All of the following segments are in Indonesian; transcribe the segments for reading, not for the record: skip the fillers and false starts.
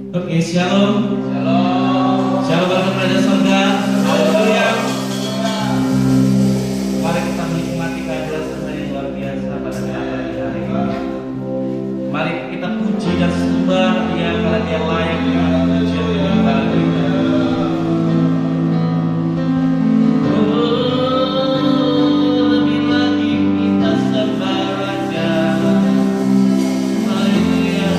Oke, shalom. Shalom. Shalom bagi Raja Surga. Haleluya. Mari kita menikmati kehadiran Tuhan yang luar biasa pada pagi hari ini. Mari kita puji dan sembah Dia karena Dia layak dengan pujian dan penyembahan kita. Lebih lagi kita sembah Raja. Haleluya.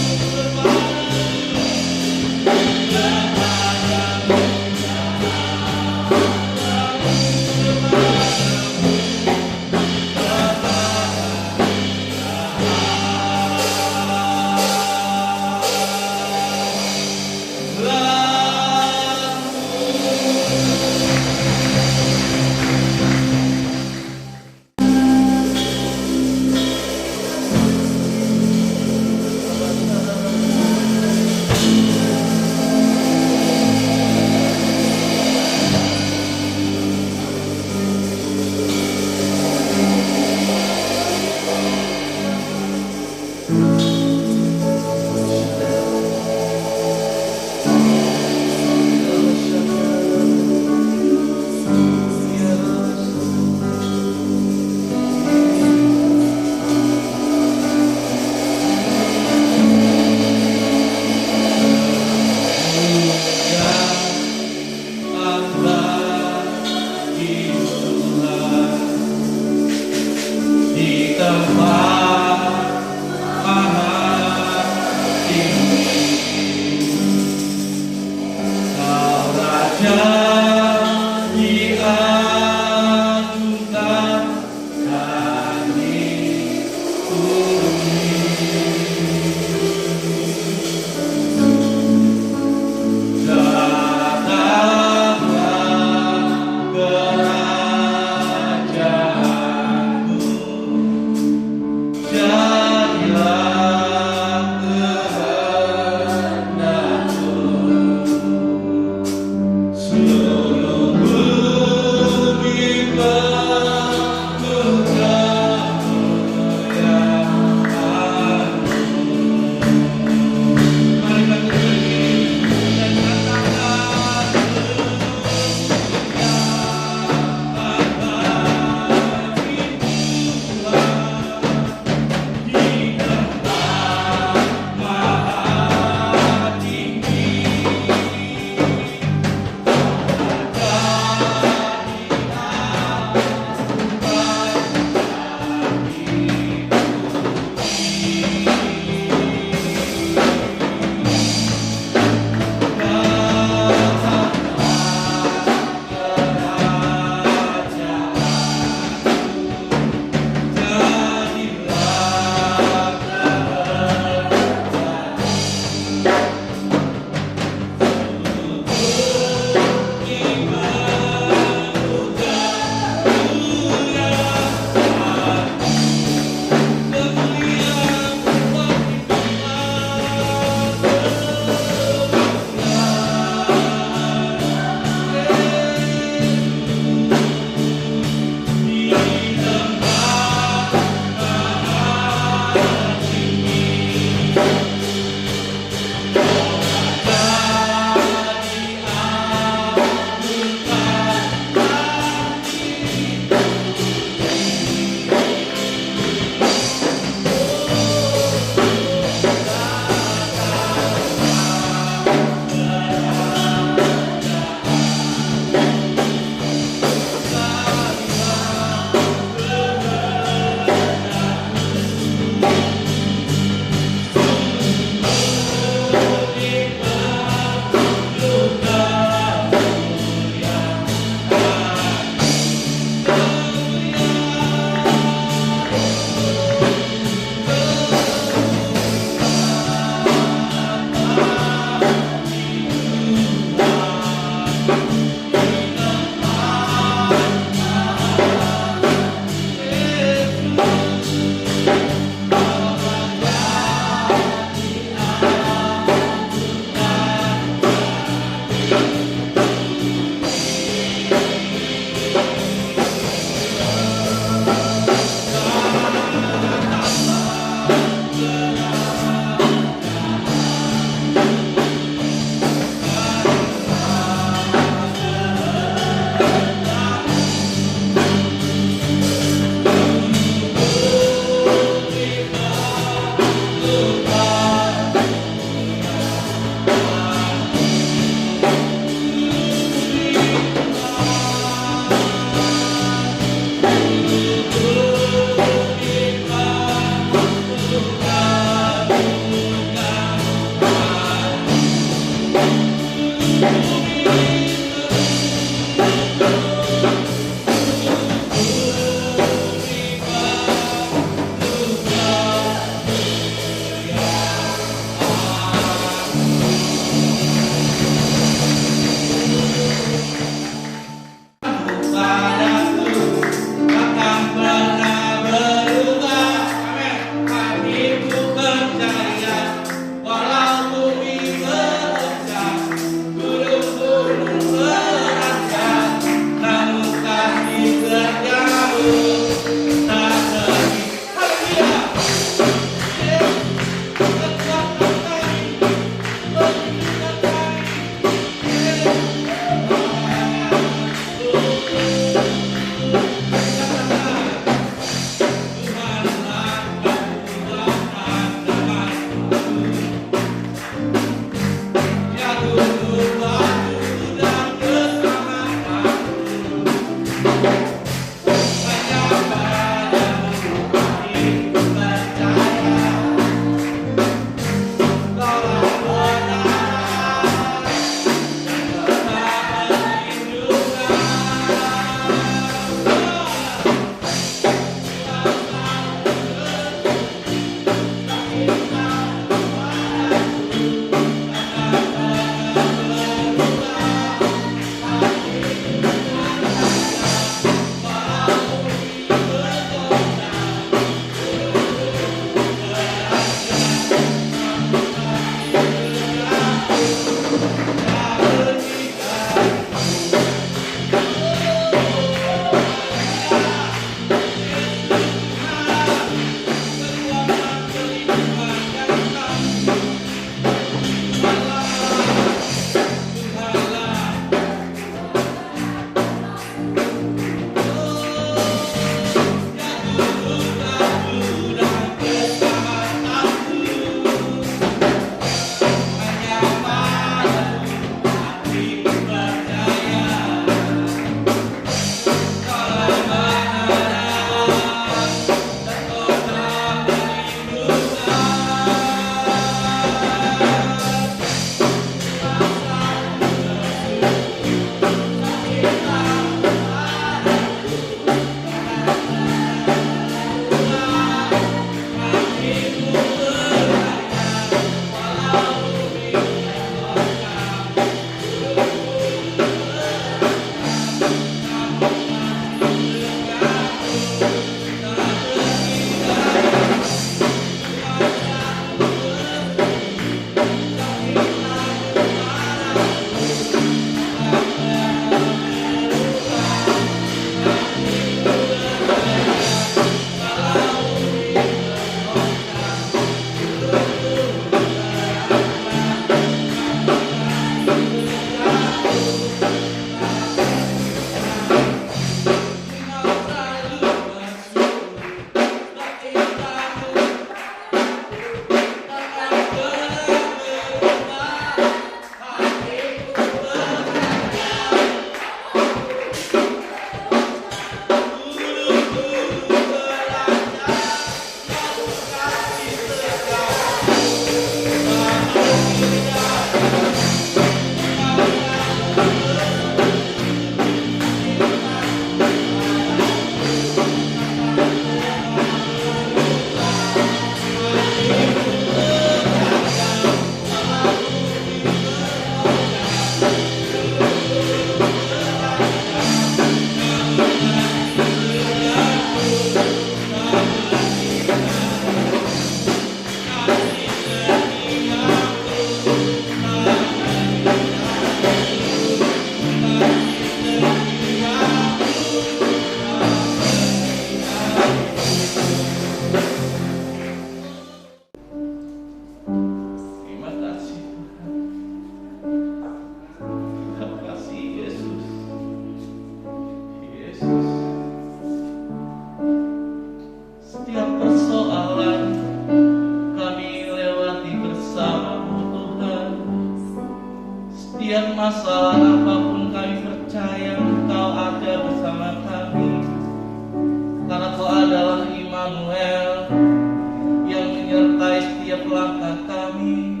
setiap langkah kami,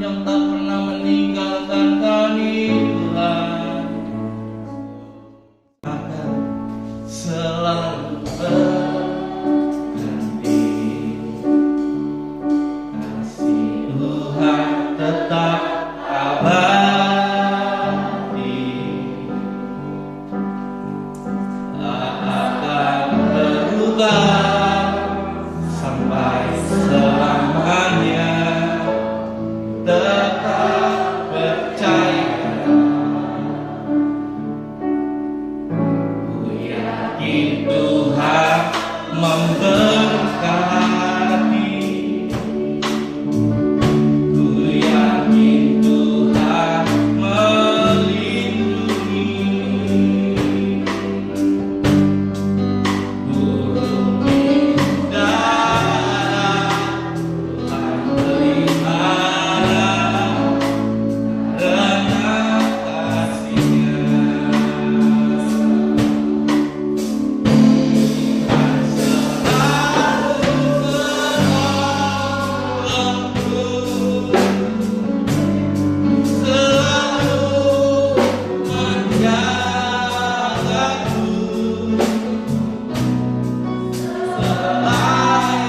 yang tak pernah meninggalkan kami, Tuhan, akan selalu berganti. Kasih Tuhan tetap abadi, tak akan berubah sampai selamanya. Tetap percaya, ku yakin Tuhan memberkati, ku yakin Tuhan melindungi. Burung indah Tuhan pelihara dengan kasih-Nya. Tuhan selalu menolongku, selalu menjagaku. Selai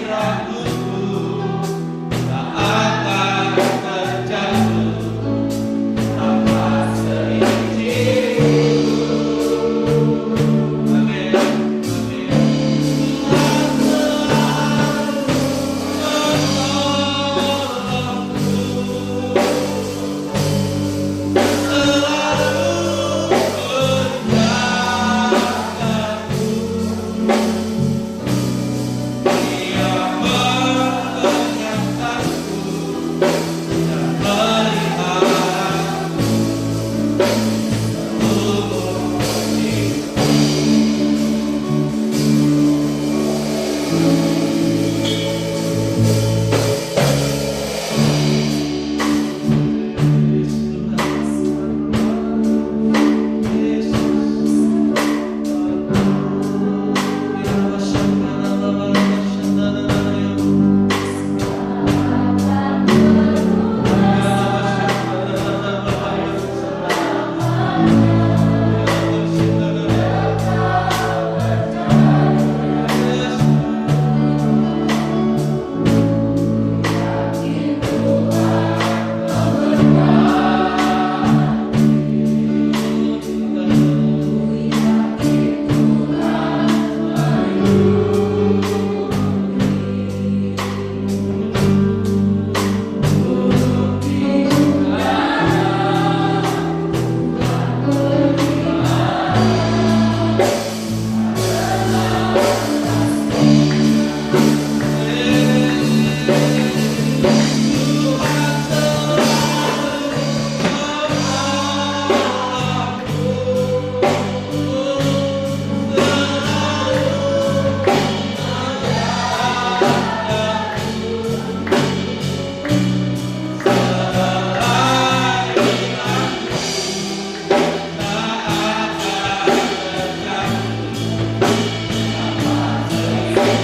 rambutku tak akan terjatuh tanpa seizinmu. Amin, amin. Tuhan selalu menolongku, selalu menjagaku. Dia mengenyangkanku dan meliharaku seumur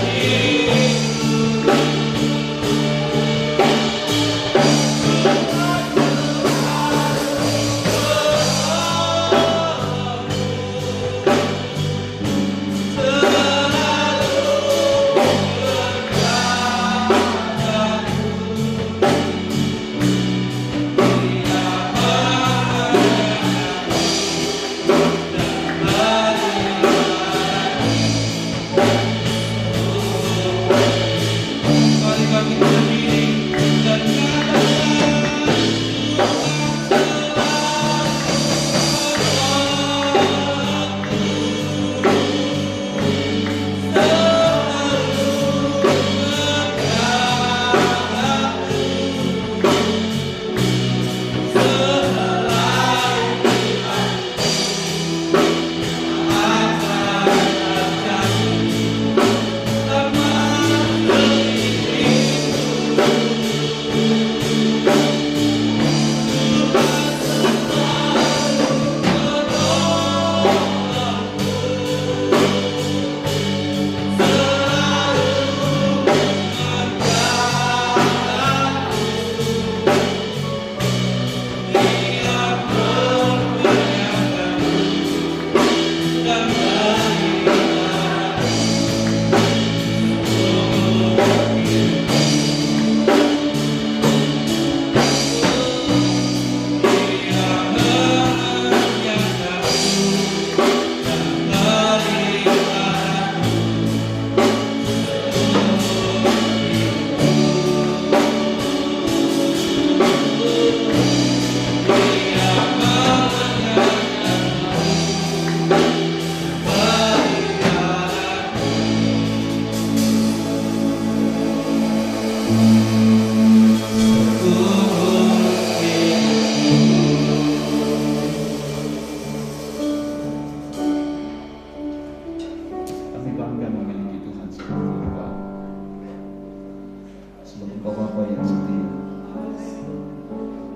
hidupku. sebab Engkau Bapa yang setia.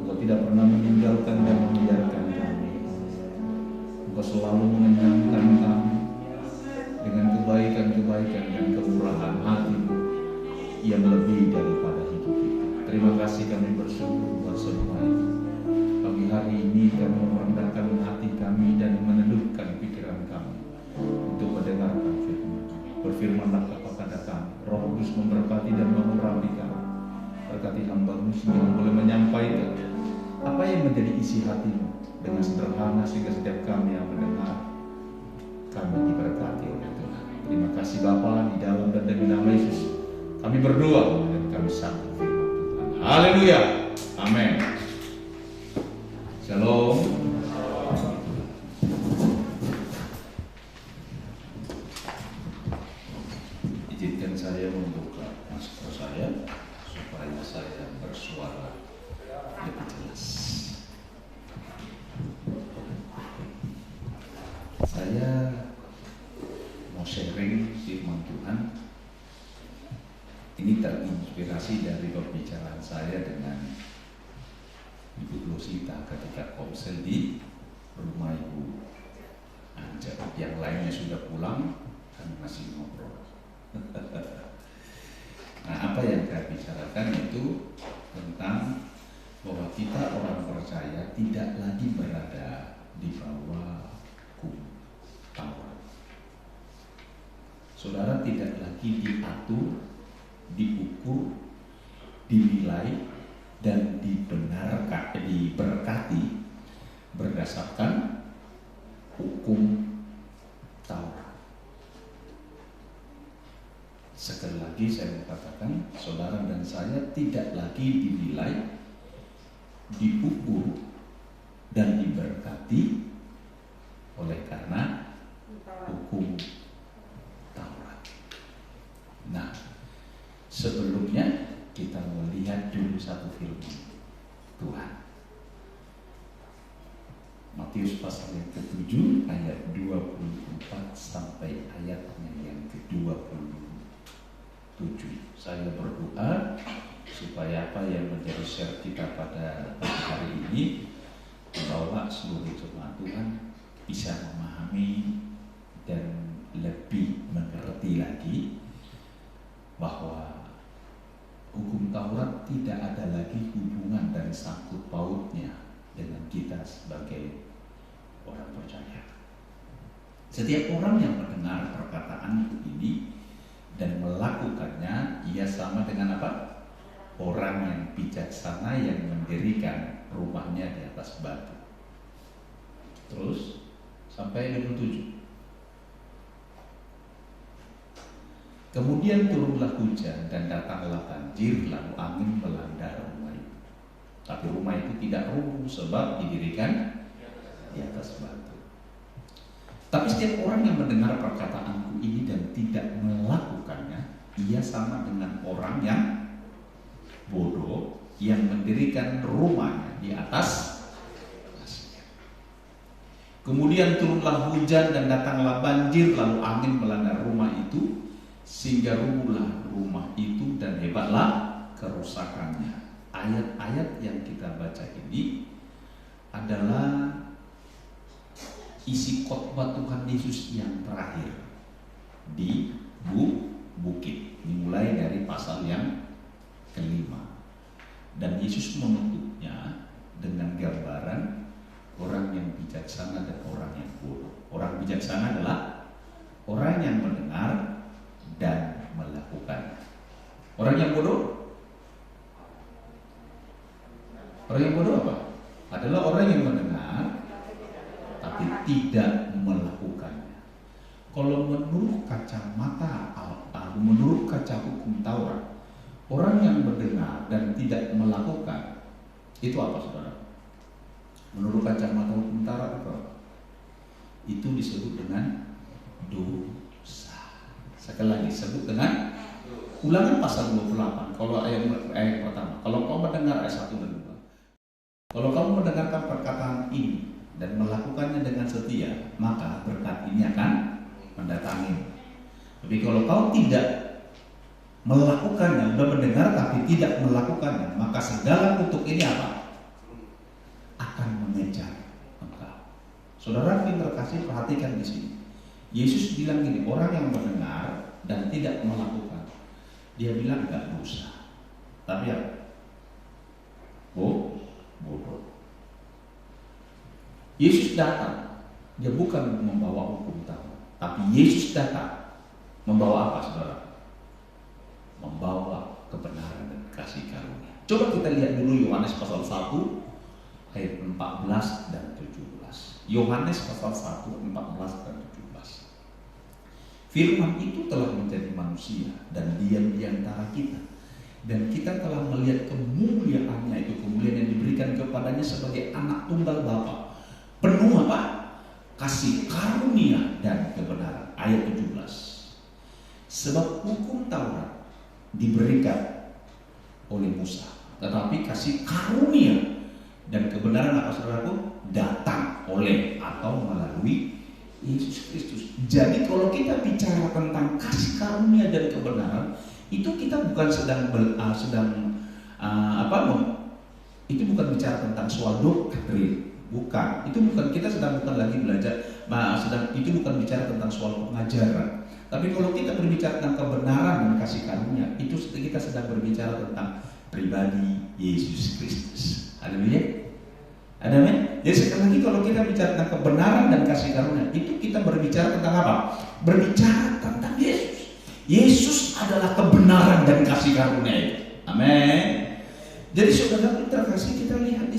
Engkau tidak pernah meninggalkan dan membiarkan kami. Engkau selalu mengenyangkan kami dengan kebaikan-kebaikan dan kemurahan hati-Mu yang lebih daripada hidup kita. Terima kasih, kami bersyukur buat semua itu. Pagi hari ini kami merendahkan hati kami dan meneduhkan pikiran kami untuk mendengarkan firman. Berfirmanlah kepada kami. Roh Kudus memberkati dan mengurapi kami. Berkati hamba-Mu sehingga boleh menyampaikan apa yang menjadi isi hati-Mu dengan sederhana, sehingga setiap kami yang mendengar kami diberkati oleh Tuhan. Terima kasih Bapa, di dalam dan demi nama Yesus kami berdoa dan kami sambut firman Tuhan. Haleluya. Amin. Shalom. Izinkan saya membuka masker saya supaya saya bersuara lebih jelas. Saya mau sharing firman Tuhan. Ini terinspirasi dari pembicaraan saya dengan Ibu Rosita ketika komsel di rumah Ibu Anja. Yang lainnya sudah pulang, kami masih ngobrol. Nah, apa yang saya bicarakan itu tentang bahwa kita orang percaya tidak lagi berada di bawah hukum Taurat. Saudara tidak lagi diatur, diukur, dinilai, dan diberkati berdasarkan hukum Taurat. Sekali lagi saya mengatakan, saudara dan saya tidak lagi dinilai, diukur, dan diberkati oleh karena hukum Taurat. Nah, sebelumnya kita melihat dulu satu firman Tuhan. Matius pasal yang ke-7 ayat 24 sampai ayatnya yang ke-27. Saya berdoa supaya apa yang menjadi share kita pada hari ini membawa seluruh jemaat Tuhan bisa memahami dan lebih mengerti lagi bahwa hukum Taurat tidak ada lagi hubungan dan sangkut pautnya dengan kita sebagai orang percaya. Setiap orang yang mendengar perkataan ini dan melakukannya, ia sama dengan apa? Orang yang bijaksana yang mendirikan rumahnya di atas batu. Terus sampai 27. Kemudian turunlah hujan dan datanglah banjir, lalu angin melanda rumah itu. Tapi rumah itu tidak runtuh sebab didirikan di atas batu. Tapi setiap orang yang mendengar perkataanku ini dan tidak melakukannya, ia sama dengan orang yang bodoh yang mendirikan rumahnya di atas pasir. Kemudian turunlah hujan dan datanglah banjir, lalu angin melanda rumah itu, sehingga rubuhlah rumah itu dan hebatlah kerusakannya. Ayat-ayat yang kita baca ini adalah isi khotbah Tuhan Yesus yang terakhir di bukit. Dimulai dari pasal yang kelima. Dan Yesus menutupnya dengan gambaran orang yang bijaksana dan orang yang bodoh. Orang bijaksana adalah orang yang mendengar dan melakukan. Orang yang bodoh? Orang yang bodoh apa? Adalah orang yang mendengar tapi tidak melakukannya. Kalau menurut kacamata menurut kaca hukum Taurat, orang yang mendengar dan tidak melakukan itu apa, saudara? Menurut kacamata hukum Taurat itu apa? Itu disebut dengan dosa. Sekali lagi sebut dengan Ulangan pasal 28. Kalau ayat pertama, kalau kau mendengar ayat 1 dan 2, kalau kamu mendengarkan perkataan ini dan melakukannya dengan setia, maka berkat ini akan mendatangi. Tapi kalau kau tidak melakukannya, sudah mendengar tapi tidak melakukannya, maka segala kutuk ini apa? Akan mengejar engkau. Saudara yang terkasih, perhatikan di sini. Yesus bilang gini, orang yang mendengar dan tidak melakukan, dia bilang enggak dosa, tapi apa? Bodoh. Yesus datang, dia bukan membawa hukum Taurat, tapi Yesus datang membawa apa, saudara? Membawa kebenaran dan kasih karunia. Coba kita lihat dulu Yohanes pasal 1 ayat 14 dan 17. Yohanes pasal 1 14 dan 17. Firman itu telah menjadi manusia dan diam di antara kita, dan kita telah melihat kemuliaannya, itu kemuliaan yang diberikan kepadanya sebagai anak tunggal Bapa, penuh apa? Kasih karunia dan kebenaran. Ayat 17. Sebab hukum Taurat diberikan oleh Musa, tetapi kasih karunia dan kebenaran apa, saudaraku? Datang oleh atau melalui Yesus Kristus. Jadi kalau kita bicara tentang kasih karunia dan kebenaran, itu kita bukan itu bukan bicara tentang soal doktrin, bukan. Itu bukan, kita bukan lagi belajar, itu bukan bicara tentang soal pengajaran. Tapi kalau kita berbicara tentang kebenaran dan kasih karunia, itu kita sedang berbicara tentang pribadi Yesus Kristus. Haleluya. Amin. Jadi sekali lagi, kalau kita bicara tentang kebenaran dan kasih karunia, itu kita berbicara tentang apa? Berbicara tentang Yesus. Yesus adalah kebenaran dan kasih karunia itu. Amin. Jadi saudara terkasih, kita lihat di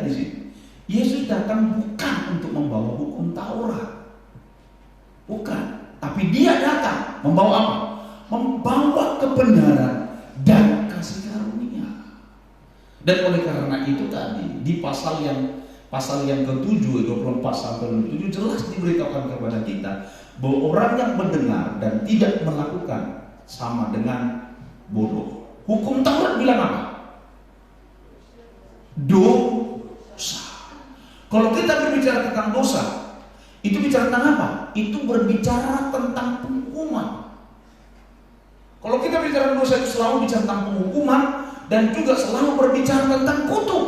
sini. Yesus datang bukan untuk membawa hukum Taurat. Bukan. Tapi dia datang membawa apa? Membawa kebenaran dan kasih karunia. Dan oleh karena itu tadi di pasal yang ke-7, 24 sampai 27 jelas diberitakan kepada kita bahwa orang yang mendengar dan tidak melakukan sama dengan bodoh. Hukum Taurat bilang apa? Dosa. Kalau kita berbicara tentang dosa, itu bicara tentang apa? Itu berbicara tentang penghukuman. Kalau kita bicara dosa itu selalu bicara tentang penghukuman dan juga selalu berbicara tentang kutuk.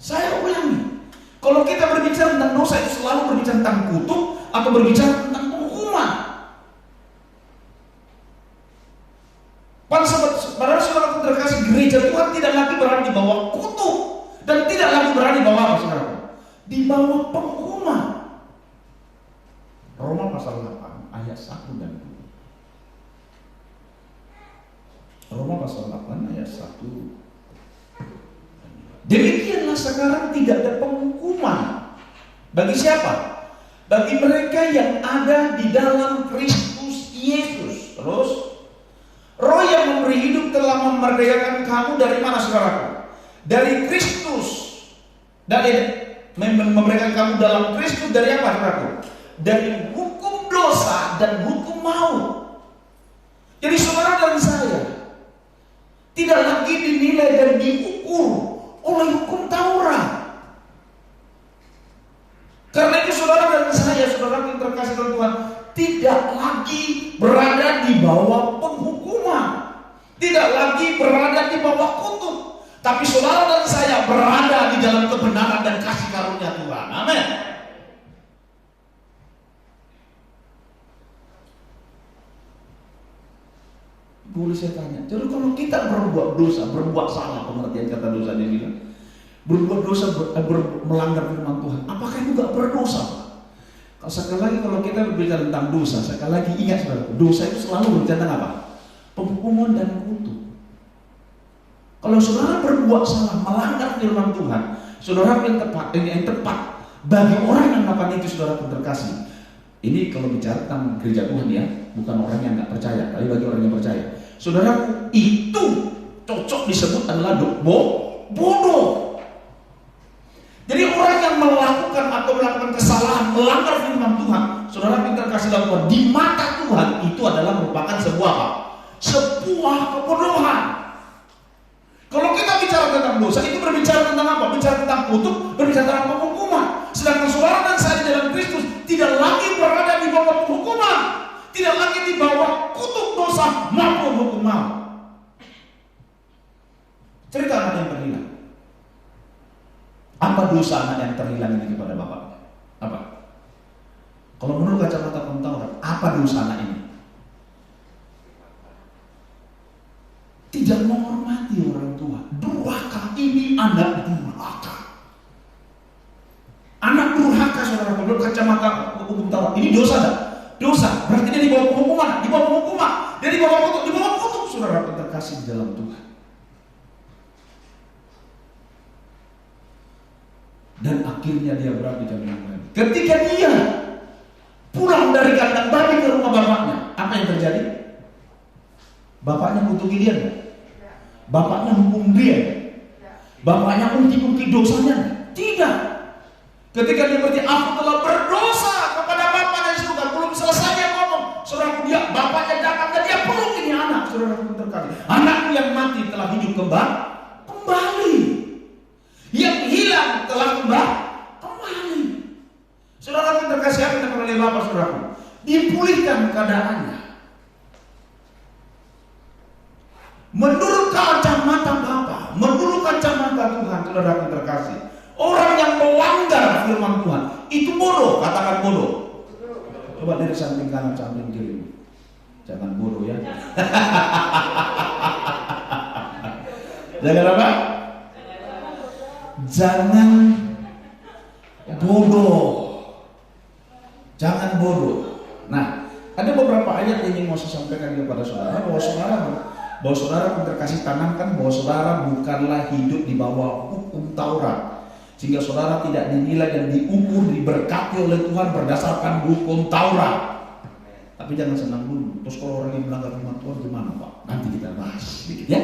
Saya ulangi, kalau kita berbicara tentang dosa itu selalu berbicara tentang kutuk atau berbicara tentang penghukuman. Padahal saudara terkasih, gereja Tuhan tidak lagi berada di bawah kutuk dan tidak lagi berada di bawah apa, saudara? Di bawah penghukuman. Roma pasal 8 ayat 1 dan 2. Roma pasal 8 ayat 1. Demikianlah sekarang tidak ada penghukuman. Bagi siapa? Bagi mereka yang ada di dalam Kristus Yesus. Terus, Roh yang memberi hidup telah memerdekakan kamu dari mana, saudaraku? Dari Kristus. Dari memberikan kamu dalam Kristus dari apa, saudaraku? Dari hukum dosa dan hukum maut. Jadi saudara dan saya tidak lagi dinilai dan diukur oleh hukum Taurat. Karena itu saudara dan saya, saudara yang terkasih dalam Tuhan, tidak lagi berada di bawah penghukuman, tidak lagi berada di bawah kutuk, tapi saudara dan saya berada di dalam kebenaran dan kasih karunia Tuhan. Amin. Boleh saya tanya, jadi kalau kita berbuat dosa, berbuat salah, pengertian kata dosa dia bilang, berbuat dosa, melanggar firman Tuhan, apakah itu gak berdosa? Sekali lagi kalau kita berbicara tentang dosa, sekali lagi ingat saudara, dosa itu selalu berbicara tentang apa? Penghukuman dan kutuk. Kalau saudara berbuat salah, melanggar firman Tuhan, saudara yang tepat bagi orang yang melakukan itu, saudara pun terkasih. Ini kalau bicara tentang gereja Tuhan ya, bukan orang yang gak percaya, tapi bagi orang yang percaya. Saudara, itu cocok disebut adalah bodoh. Jadi orang yang melakukan atau melakukan kesalahan, melanggar firman Tuhan, saudara yang terkasih dalam Tuhan, di mata Tuhan itu adalah merupakan sebuah apa? Sebuah kebodohan. Kalau kita bicara tentang dosa, itu berbicara tentang apa? Bicara tentang kutuk, berbicara tentang penghukuman. Sedangkan saudara dan saya di dalam Kristus tidak lagi berada bawah hukuman, tidak lagi di bawah kutuk dosa maupun hukum maut. Cerita anak yang terhilang. Apa dosa anak yang terhilang ini kepada bapaknya? Apa? Kalau menurut kacamata Taurat, apa dosa anak ini? Tidak menghormati orang tua. Durhaka, ini anak durhaka. Anak durhaka, saudara, menurut kacamata hukum Taurat. Ini dosa tak? Dosa. Berarti dia di bawah hukuman, di bawah hukuman. Dia di bawah kutuk, saudara terkasih di dalam Tuhan. Dan akhirnya dia berapi dan lain. Ketika dia pulang dari kandang babi ke rumah bapaknya, apa yang terjadi? Bapaknya kutuki dia enggak? Bapaknya hukum dia? Bapaknya unti-unti dosanya? Tidak. Ketika dia berkata, aku telah berdosa kepada Bapa dan surga, belum selesai dia ngomong, saudara dia, bapaknya datang dan dia peluk ini anak, saudara terkasih. Anakku yang mati telah hidup kembali. Yang hilang telah kembali. Saudara terkasih, apa yang oleh Bapak saudaraku? Dipulihkan keadaannya. Menurut kacamata Bapa, menurut kacamata Tuhan, saudara terkasih, orang yang melanggar firman Tuhan itu bodoh, katakan bodoh. Coba dari samping kanan, samping kiri. Jangan bodoh ya. Jangan apa? Jangan bodoh. Jangan bodoh. Nah, ada beberapa ayat yang ingin mau saya sampaikan kepada saudara, bahwa saudara terkasih tanamkan bahwa saudara bukanlah hidup di bawah hukum Taurat, sehingga saudara tidak dinilai dan diukur, diberkati oleh Tuhan berdasarkan hukum Taurat. Tapi jangan senang dulu. Terus kalau orang yang melanggar firman Tuhan gimana Pak? Nanti kita bahas sedikit ya.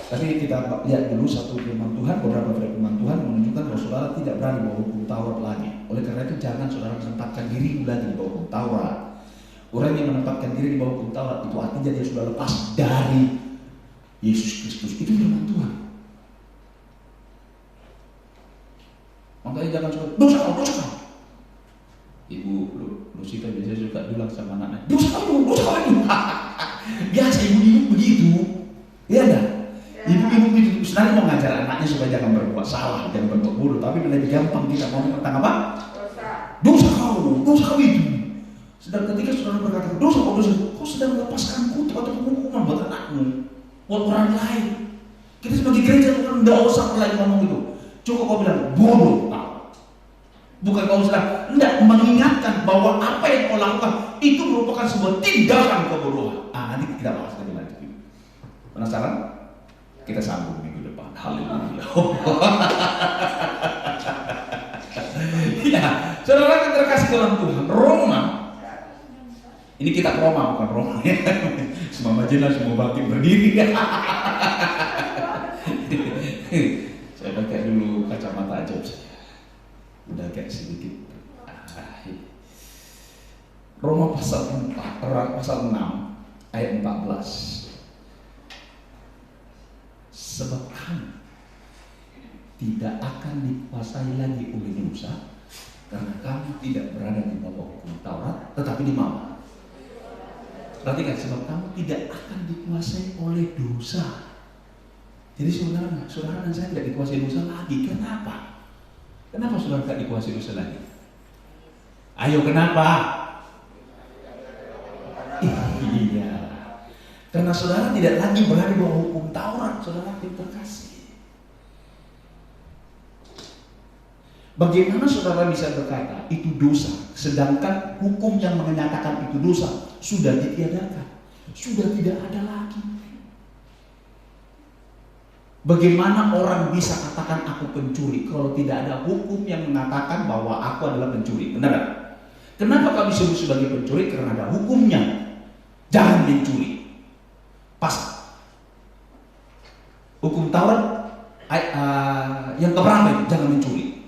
Tapi kita lihat dulu satu firman Tuhan, beberapa firman Tuhan menunjukkan bahwa saudara tidak berada di bawah hukum Taurat lagi. Oleh karena itu jangan saudara menempatkan diri lagi di bawah hukum Taurat. Orang yang menempatkan diri di bawah hukum Taurat itu artinya dia sudah lepas dari Yesus Kristus. Itu firman Tuhan. Makanya jangan suka dosa kau. Ibu Lusita biasanya suka bilang sama anaknya, dosa kau ini. Biasa ibu-ibu begitu. Iya enggak? Ibu-ibu begitu. Sebenarnya mau ngajar anaknya supaya jangan berbuat salah, jangan berbuat bodoh. Tapi lebih gampang kita ngomong tentang apa? Dosa kau itu. Sedang ketika saudara berkata, dosa kau sedang melepaskan kutuk atau hukuman buat anakmu, buat orang lain. Kita sebagai gereja bukan tidak usah lagi ngomong itu. Cukup kau bilang bodoh. Bukan kau sedang tidak mengingatkan bahwa apa yang kau lakukan itu merupakan sebuah tindakan kebodohan. Nanti kita bahas lagi lanjut. Penasaran? Kita sambung minggu depan. Haleluya. Ya, saudara terkasih dalam Tuhan. Roma. Ini kita Roma bukan Roma. Semua majelis, semua batin berdiri. Saya pakai dulu kacamata ajaib saya. Udah kayak sedikit. Roma pasal 6 ayat 14. Sebab kamu tidak akan dikuasai lagi oleh dosa, karena kamu tidak berada di bawah hukum Taurat, tetapi di bawah. Perhatikan, sebab kamu tidak akan dikuasai oleh dosa. Jadi saudara dan saya tidak dikuasai dosa lagi. Kenapa? Kenapa saudara tidak dikuasai dosa lagi? Ayo kenapa? Iya. Karena saudara tidak lagi berada di bawah hukum Taurat, saudara yang terkasih. Bagaimana saudara bisa berkata itu dosa, sedangkan hukum yang menyatakan itu dosa sudah ditiadakan, sudah tidak ada lagi? Bagaimana orang bisa katakan aku pencuri kalau tidak ada hukum yang mengatakan bahwa aku adalah pencuri? Benar tak? Kenapa kau disebut sebagai pencuri? Karena ada hukumnya. Jangan mencuri. Pas. Hukum Taurat yang keberapa? Jangan mencuri.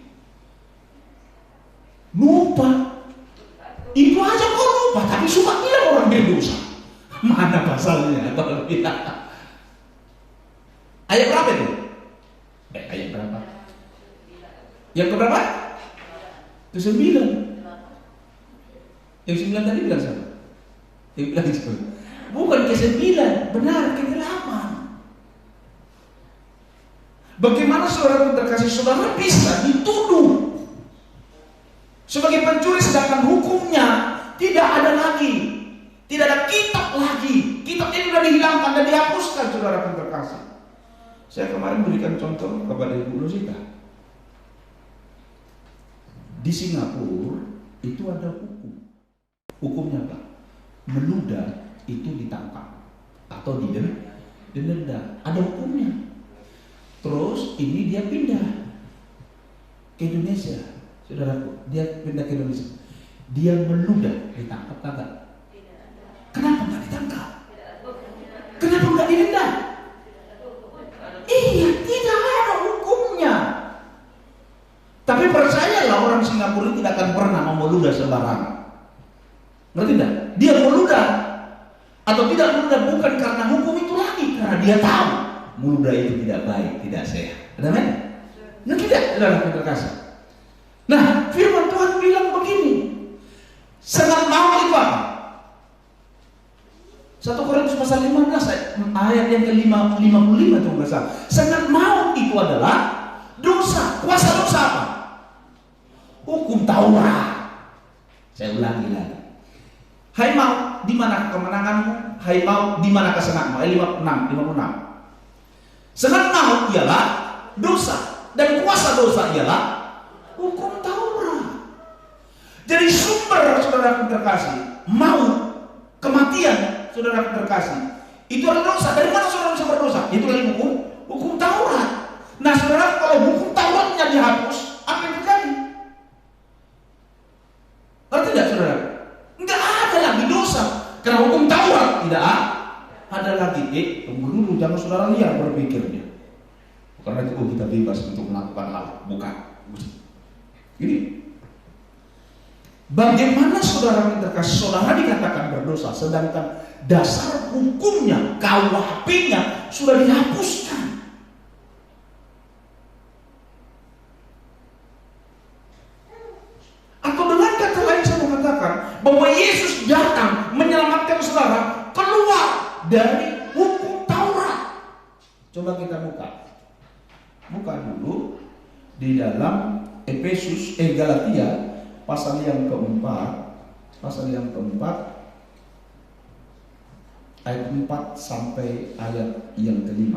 Lupa. Itu aja kau lupa, tapi suka bilang orang berdosa. Mana pasalnya? Kalau bilang. Ayat berapa itu? Ayat berapa? Yang keberapa? Ke-9. Yang 9 tadi bilang siapa? Yang bilang siapa? Bukan ke-9, benar ke-8. Bagaimana saudara terkasih, saudara bisa dituduh sebagai pencuri sedangkan hukumnya tidak ada lagi, tidak ada kitab lagi. Kitab ini sudah dihilangkan dan dihapuskan, saudara terkasih. Saya kemarin berikan contoh kepada Ibu Rosita. Di Singapura itu ada hukum. Hukumnya apa? Meludah itu ditangkap atau didenda. Ada hukumnya. Terus ini dia pindah ke Indonesia, saudaraku. Dia pindah ke Indonesia. Dia meludah, ditangkap kagak? Kenapa nggak ditangkap? Kenapa nggak didenda? Iya, tidak ada hukumnya. Tapi percayalah, orang Singapura tidak akan pernah mau meludah sembarangan. Ngerti tidak? Dia meludah atau tidak meludah bukan karena hukum itu lagi, karena dia tahu meludah itu tidak baik, tidak sehat. Ada kan? Nah, tidak, saudara terkasih. Nah, firman Tuhan bilang begini, sangat mau itu apa? 1 Korintus pasal 15 ayat yang ke-55 itu enggak. Sangat mau itu adalah dosa. Kuasa dosa apa? Hukum Taurat. Saya ulangi lagi. Hai mau, di mana kemenanganmu? Hai mau, di mana kesenanganmu? Ayat 56. Senang mau ialah dosa, dan kuasa dosa ialah hukum Taurat. Jadi sumber, saudara terkasih, mau, kematian, saudara terkasih, itu adalah dosa. Dari mana saudara bisa berdosa? Itu dari hukum Taurat. Nah, saudara, kalau hukum Tauratnya dihapus, apa yang terjadi? Ngerti tidak, saudara? Enggak ada lagi dosa, karena hukum Taurat tidak ada lagi. Tunggu dulu, jangan saudara liar berpikirnya. Karena itu kita bebas untuk melakukan hal, bukan. Ini bagaimana saudara terkasih, saudara dikatakan berdosa, sedangkan dasar hukumnya, KUHP-nya sudah dihapuskan. Atau dengan kata lain saya mau katakan bahwa Yesus datang menyelamatkan saudara keluar dari hukum Taurat. Coba kita buka dulu di dalam Galatia pasal yang keempat ayat 4 sampai ayat yang ke-5.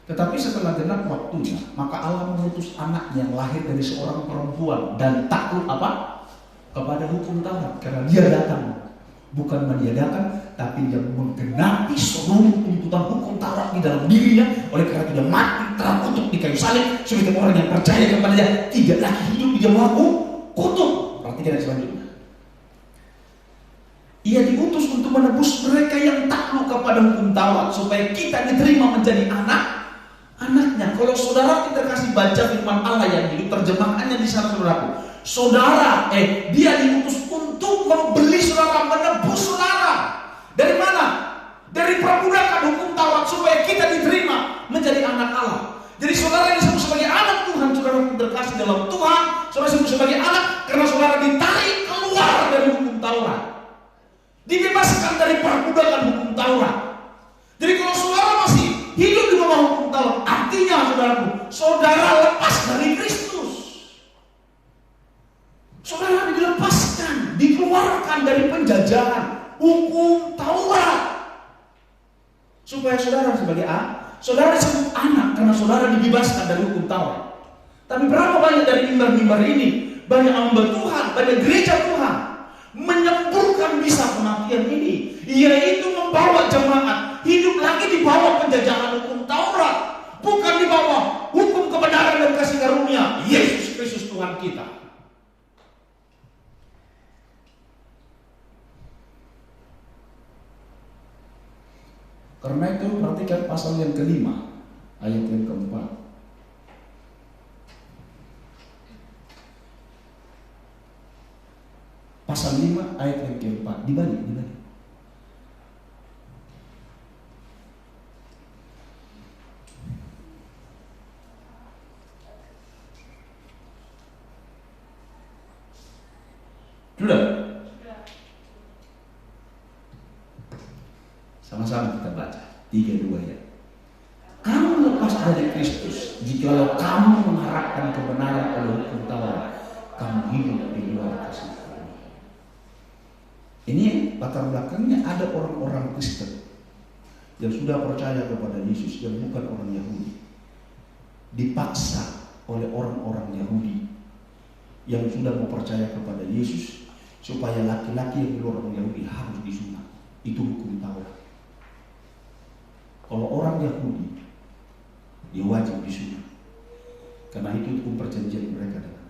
Tetapi setelah genap waktunya, maka Allah mengutus anak yang lahir dari seorang perempuan dan takluk kepada hukum Taurat, karena dia datang bukan meniadakan, tapi dia menggenapi seluruh tuntutan hukum Taurat di dalam dirinya. Oleh karena dia mati terkutuk di kayu salib, sehingga orang yang percaya kepadanya tidak lagi hidup di zaman kutuk. Perhatikan selanjutnya. Ia diutus untuk menebus mereka yang takluk kepada hukum Taurat, supaya kita diterima menjadi anaknya. Kalau saudara kita kasih baca firman Allah yang hidup, terjemahannya di sana, saudaraku. Dia diutus untuk membeli saudara, menebus saudara. Dari mana? Dari perbudakan hukum Taurat, supaya kita diterima menjadi anak Allah. Jadi saudara yang disebut sebagai anak Tuhan, saudara terkasih dalam Tuhan, saudara disebut sebagai anak karena saudara ditarik keluar dari hukum Taurat, dibebaskan dari perbudakan hukum Taurat. Jadi kalau saudara masih hidup di bawah hukum Taurat, artinya saudara lepas dari Kristus. Saudara dilepaskan, dikeluarkan dari penjajahan hukum Taurat, supaya saudara sebagai saudara disebut anak karena saudara dibebaskan dari hukum Taurat. Tapi berapa banyak dari mimbar-mimbar ini, banyak hamba Tuhan, banyak gereja Tuhan menyemburkan bisa kematian ini, yaitu membawa jemaat hidup lagi di bawah penjajahan hukum Taurat, bukan di bawah hukum kebenaran dan kasih karunia Yesus Kristus Tuhan kita. Karena itu perhatikan pasal yang ke-5 ayat yang ke-4. Pasal 5 ayat yang ke-4 dibalik. Sama-sama kita baca 3-2 ya. Kamu lepas dari Kristus jikalau kamu mengharapkan kebenaran oleh hukum Taurat, kamu hidup di luar kasih karunia. Ini latar belakangnya ada orang-orang Kristen yang sudah percaya kepada Yesus yang bukan orang Yahudi, dipaksa oleh orang-orang Yahudi yang sudah mau percaya kepada Yesus supaya laki-laki yang di luar orang Yahudi harus disunat. Itu hukum Taurat. Kalau orang Yahudi, dia wajib disunat karena itu hukum perjanjian mereka dengan.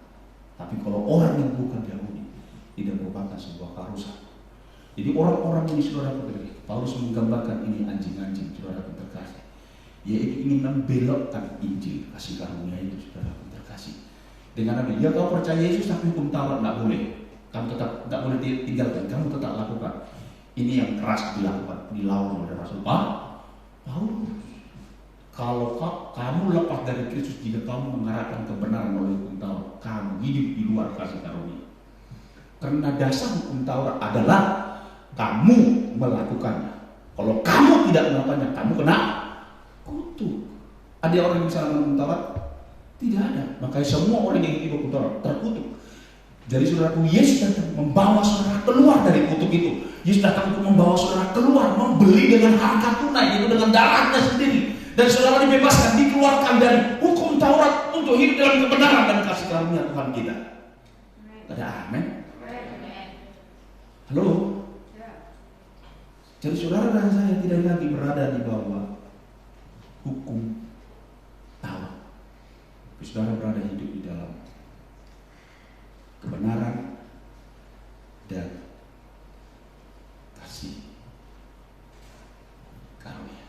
Tapi kalau orang yang bukan Yahudi, tidak merupakan sebuah keharusan. Jadi orang-orang ini saudara terkasih, Paulus menggambarkan ini anjing-anjing saudara terkasih, yaitu ingin membelokkan Injil kasih karunia itu saudara terkasih. Dengan apa? Ya kau percaya Yesus tapi hukum Taurat tidak boleh, kamu tetap tidak boleh tinggalkan, kamu tetap lakukan. Ini yang keras dilakukan, dilawan oleh Rasul Paulus. Kalau kamu lepas dari Kristus jika kamu mengharapkan kebenaran oleh hukum Taurat, kamu hidup di luar kasih karunia. Karena dasar hukum Taurat adalah kamu melakukannya. Kalau kamu tidak melakukannya, kamu kena kutuk. Ada orang yang bisa melakukan hukum Taurat? Tidak ada. Makanya semua orang yang hidup hukum Taurat terkutuk. Jadi saudaraku, Yesus datang membawa saudara keluar dari kutuk itu. Yesus datang untuk membawa saudara keluar, membeli dengan harga tunai, itu dengan darahnya sendiri. Dan saudara dibebaskan, dikeluarkan dari hukum Taurat untuk hidup dalam kebenaran dan kasih karunia Tuhan kita. Ada amin? Halo? Jadi saudara dan saya tidak lagi berada di bawah hukum Taurat. Tapi saudara berada hidup di dalam kebenaran dan kasih karunia.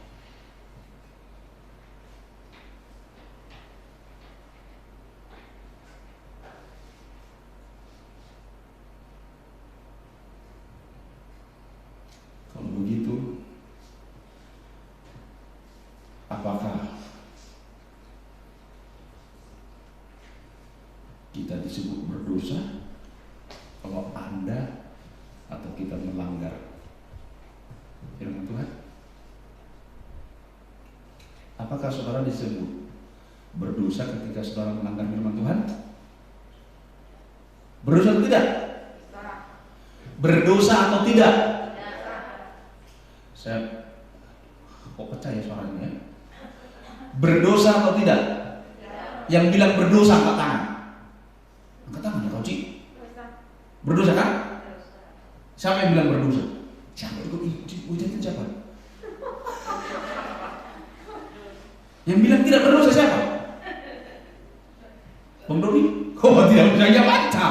Kalau begitu, apakah kita disebut berdosa kalau Anda atau kita melanggar firman Tuhan? Apakah saudara disebut berdosa ketika saudara melanggar firman Tuhan? Berdosa atau tidak? Berdosa atau tidak? Saya kok percaya suaranya? Berdosa atau tidak? Yang bilang berdosa angkat tangan. Angkat tangan ya kau Cik. Berdosa kan? Siapa yang bilang berdosa? Siapa itu? Ujian siapa? Yang bilang tidak berdosa siapa? Bang Doni? Kok tidak percaya baca?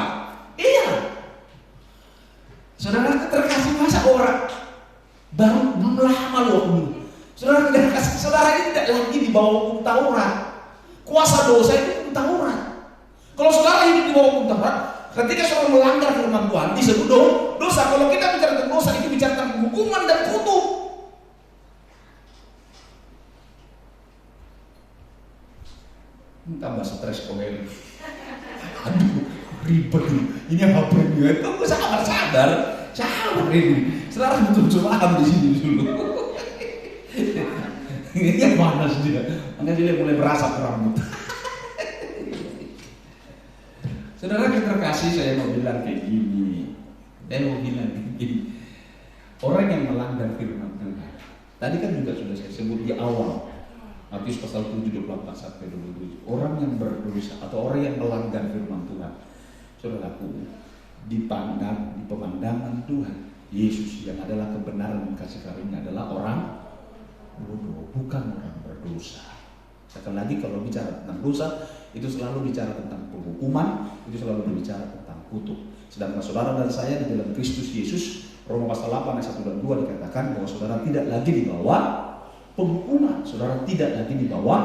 Iya. Saudara terkasih masa orang baru belum lama loh. Saudara terkasih, saudara ini tidak lagi di bawah hukum Taurat. Kuasa dosa itu hukum Taurat. Kalau saudara hidup di bawah hukum Taurat, ketika saudara melanggar firman Tuhan disebut dosa. Kalau kita bicara tentang dosa, itu bicara tentang hukuman dan kutuk. Tambah stres kok ini. Aduh, ribet nih. Ini apa ini? Kamu sabar ini. Saudara betul-betul paham di sini dulu. Ini panas dia. Makanya dia mulai berasap rambut. Saudara yang terkasih, saya mau bilang kayak gini. Orang yang melanggar firman Tuhan. Tadi kan juga sudah saya sebut di awal. Matius pasal 7:24 sampai 27. Orang yang berdosa atau orang yang melanggar firman Tuhan, saudaraku, di pemandangan Tuhan, Yesus yang adalah kebenaran dan kasih karunia adalah orang bodoh, bukan orang berdosa. Sekali lagi, kalau bicara tentang dosa, itu selalu bicara tentang penghukuman, itu selalu berbicara tentang kutuk. Sedangkan saudara dan saya di dalam Kristus Yesus, Roma pasal 8 ayat 1 dan 2 dikatakan bahwa saudara tidak lagi di bawah penghukuman, saudara tidak lagi di bawah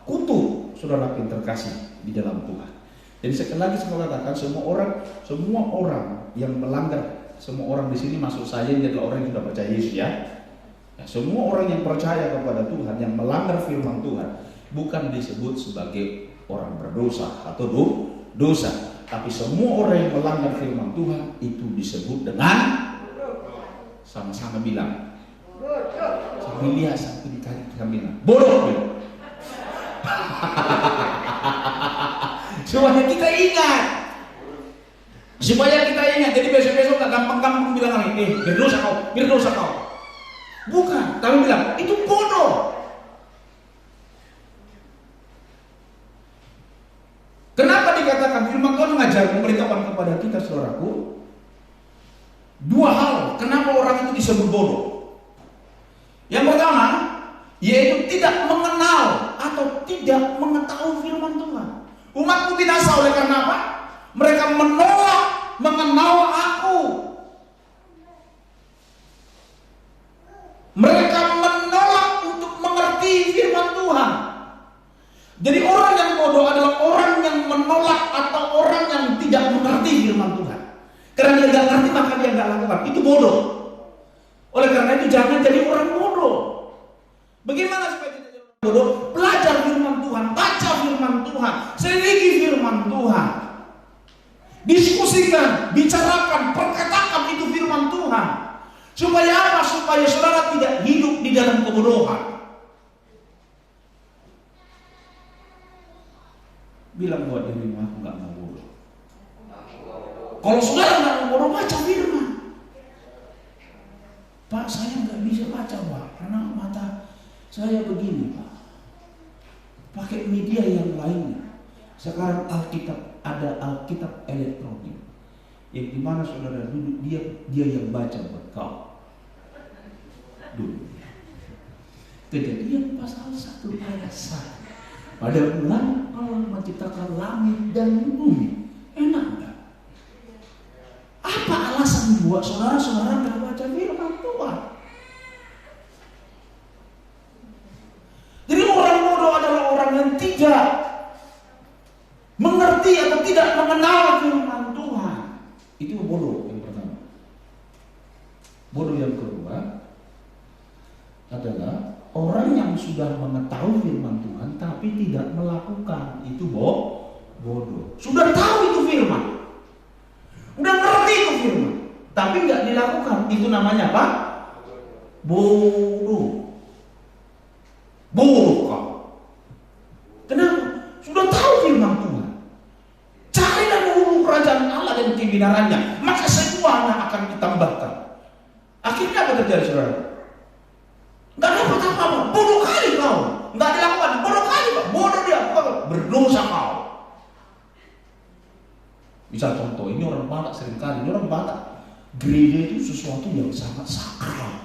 kutuk, saudara yang terkasih di dalam Tuhan. Jadi sekali lagi saya katakan, semua orang yang melanggar, semua orang di sini masuk saya ini adalah orang yang sudah percaya Yesus ya. Semua orang yang percaya kepada Tuhan yang melanggar firman Tuhan bukan disebut sebagai orang berdosa atau dosa, tapi semua orang yang melanggar firman Tuhan itu disebut dengan, sama-sama bilang, Sambil lihat sampai dikali kambing. Bodoh. Supaya kita ingat. Jadi besok-besok gak gampang-gampang bilang lagi, berdosa kau. Bukan, tapi bilang, itu bodoh. Kenapa dikatakan firman Tuhan mengajar memberitahukan kepada kita, saudaraku? Dua hal, kenapa orang itu disebut bodoh. Yang pertama, yaitu tidak mengenal atau tidak mengetahui firman Tuhan. Umatku binasa oleh karena apa? Mereka menolak mengenal aku. Mereka menolak untuk mengerti firman Tuhan. Jadi orang yang bodoh adalah orang yang menolak atau orang yang tidak mengerti firman Tuhan. Karena dia tidak ngerti maka dia tidak lakukan. Itu bodoh. Oleh karena itu jangan jadi orang bodoh. Bagaimana supaya tidak jadi orang bodoh? Belajar firman Tuhan, baca firman Tuhan, selidiki firman Tuhan. Diskusikan, bicarakan, perkatakan itu firman Tuhan. Supaya apa? Supaya saudara tidak hidup di dalam kebodohan. Bilang buat dirimu, aku gak mau bodoh. Kalau saudara gak mau bodoh, baca firman. Pak, saya gak bisa baca, Pak, karena mata saya begini, Pak. Pakai media yang lainnya. Sekarang Alkitab, ada Alkitab elektronik, yang dimana saudara duduk, dia yang baca buat kau. Dulu. Kejadian pasal 1 ayat 1. Pada bulan Allah menciptakan langit dan bumi. Enak enggak? Apa alasan buat saudara-saudara enggak baca firman Tuhan? Jadi orang bodoh adalah orang yang tidak mengerti atau tidak mengenal firman Tuhan. Itu bodoh yang pertama. Bodoh yang kedua adalah orang yang sudah mengetahui firman Tuhan tapi tidak melakukan. Itu bodoh. Sudah tahu itu firman, udah ngerti itu firman, tapi nggak dilakukan. Itu namanya apa? Bodoh. Bodoh kau. Kenapa? Sudah tahu firman Tuhan. Carilah dulu kerajaan Allah dan kebenarannya, maka semuanya akan ditambahkan. Akhirnya apa terjadi, saudara? Nggak dapat apa-apa, bodoh kali kau. Nggak dilakukan, bodoh kali Pak. Bodoh dia, berdosa kau. Misal contoh, ini orang Batak seringkali, ini orang Batak, gereja itu sesuatu yang sangat sakral.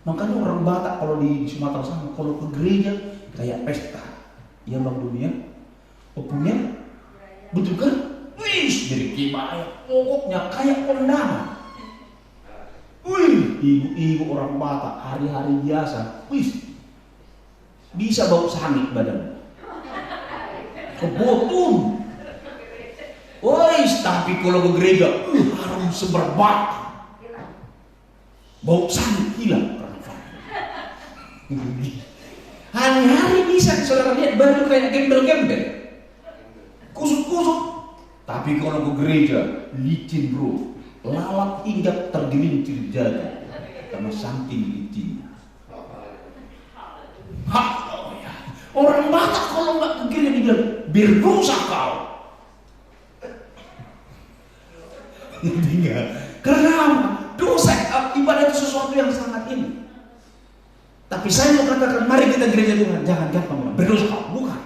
Makanya orang Batak kalau di Sumatera sana, kalau ke gereja kayak pesta. Ya Bang Dunia, punya, betul kan? Wih, jadi gimana? Pokoknya kayak kondangan. Wih, ibu-ibu orang Batak hari-hari biasa, wih, bisa bau sangit badan, kebotun. Wih, tapi kalau ke gereja, harum semerbak, bau sangit hilang. Hari-hari bisa saudara lihat baju kayak gembel-gembel, kusut-kusut. Tapi kalau ke gereja, licin bro. Lalat hingga tergelincir jadi karena saking licinnya. Orang Batak kalau nggak ke gereja dibilang berdosa kau. Intinya karena dosa ibadah itu sesuatu yang sangat ini. Tapi saya mau katakan, mari kita gereja Tuhan, jangan gampang berdosa kau, bukan.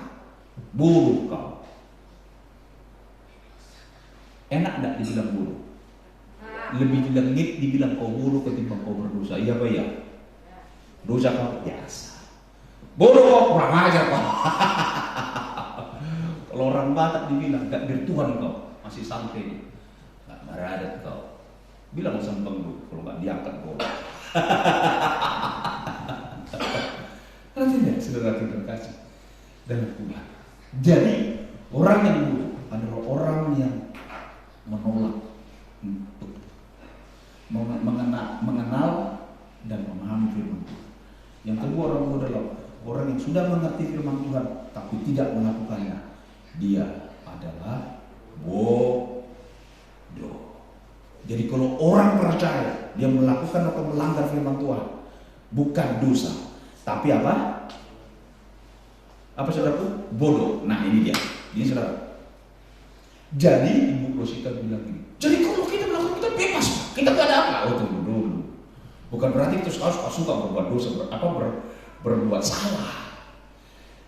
Bodoh kau. Enak enggak dibilang bodoh? Lebih dilengit dibilang kau bodoh ketimbang kau berdosa. Iya Pak ya? Dosa kau biasa. Bodoh kau kurang ajar kau. Kalau orang Batak dibilang gak bertuhan kau, masih santai. Gak meradat kau. Bilang sembang dulu, kalau gak diangkat kau. Nanti saudara terkasih dalam Tuhan. Jadi orang yang bodoh adalah orang yang menolak untuk mengenal dan memahami firman Tuhan. Yang kedua, orang bodoh adalah orang yang sudah mengerti firman Tuhan tapi tidak melakukannya. Dia adalah bodoh. Jadi kalau orang percaya dia melakukan atau melanggar firman Tuhan, bukan dosa, tapi apa? Apa saudaraku? Bodoh. Nah ini dia. Ini saudara. Jadi Ibu Rosita bilang gini. Jadi kalau kita melakukan, kita bebas, kita gak ada apa. Oh tunggu dulu. Bukan berarti kita harus suka berbuat dosa, berbuat salah.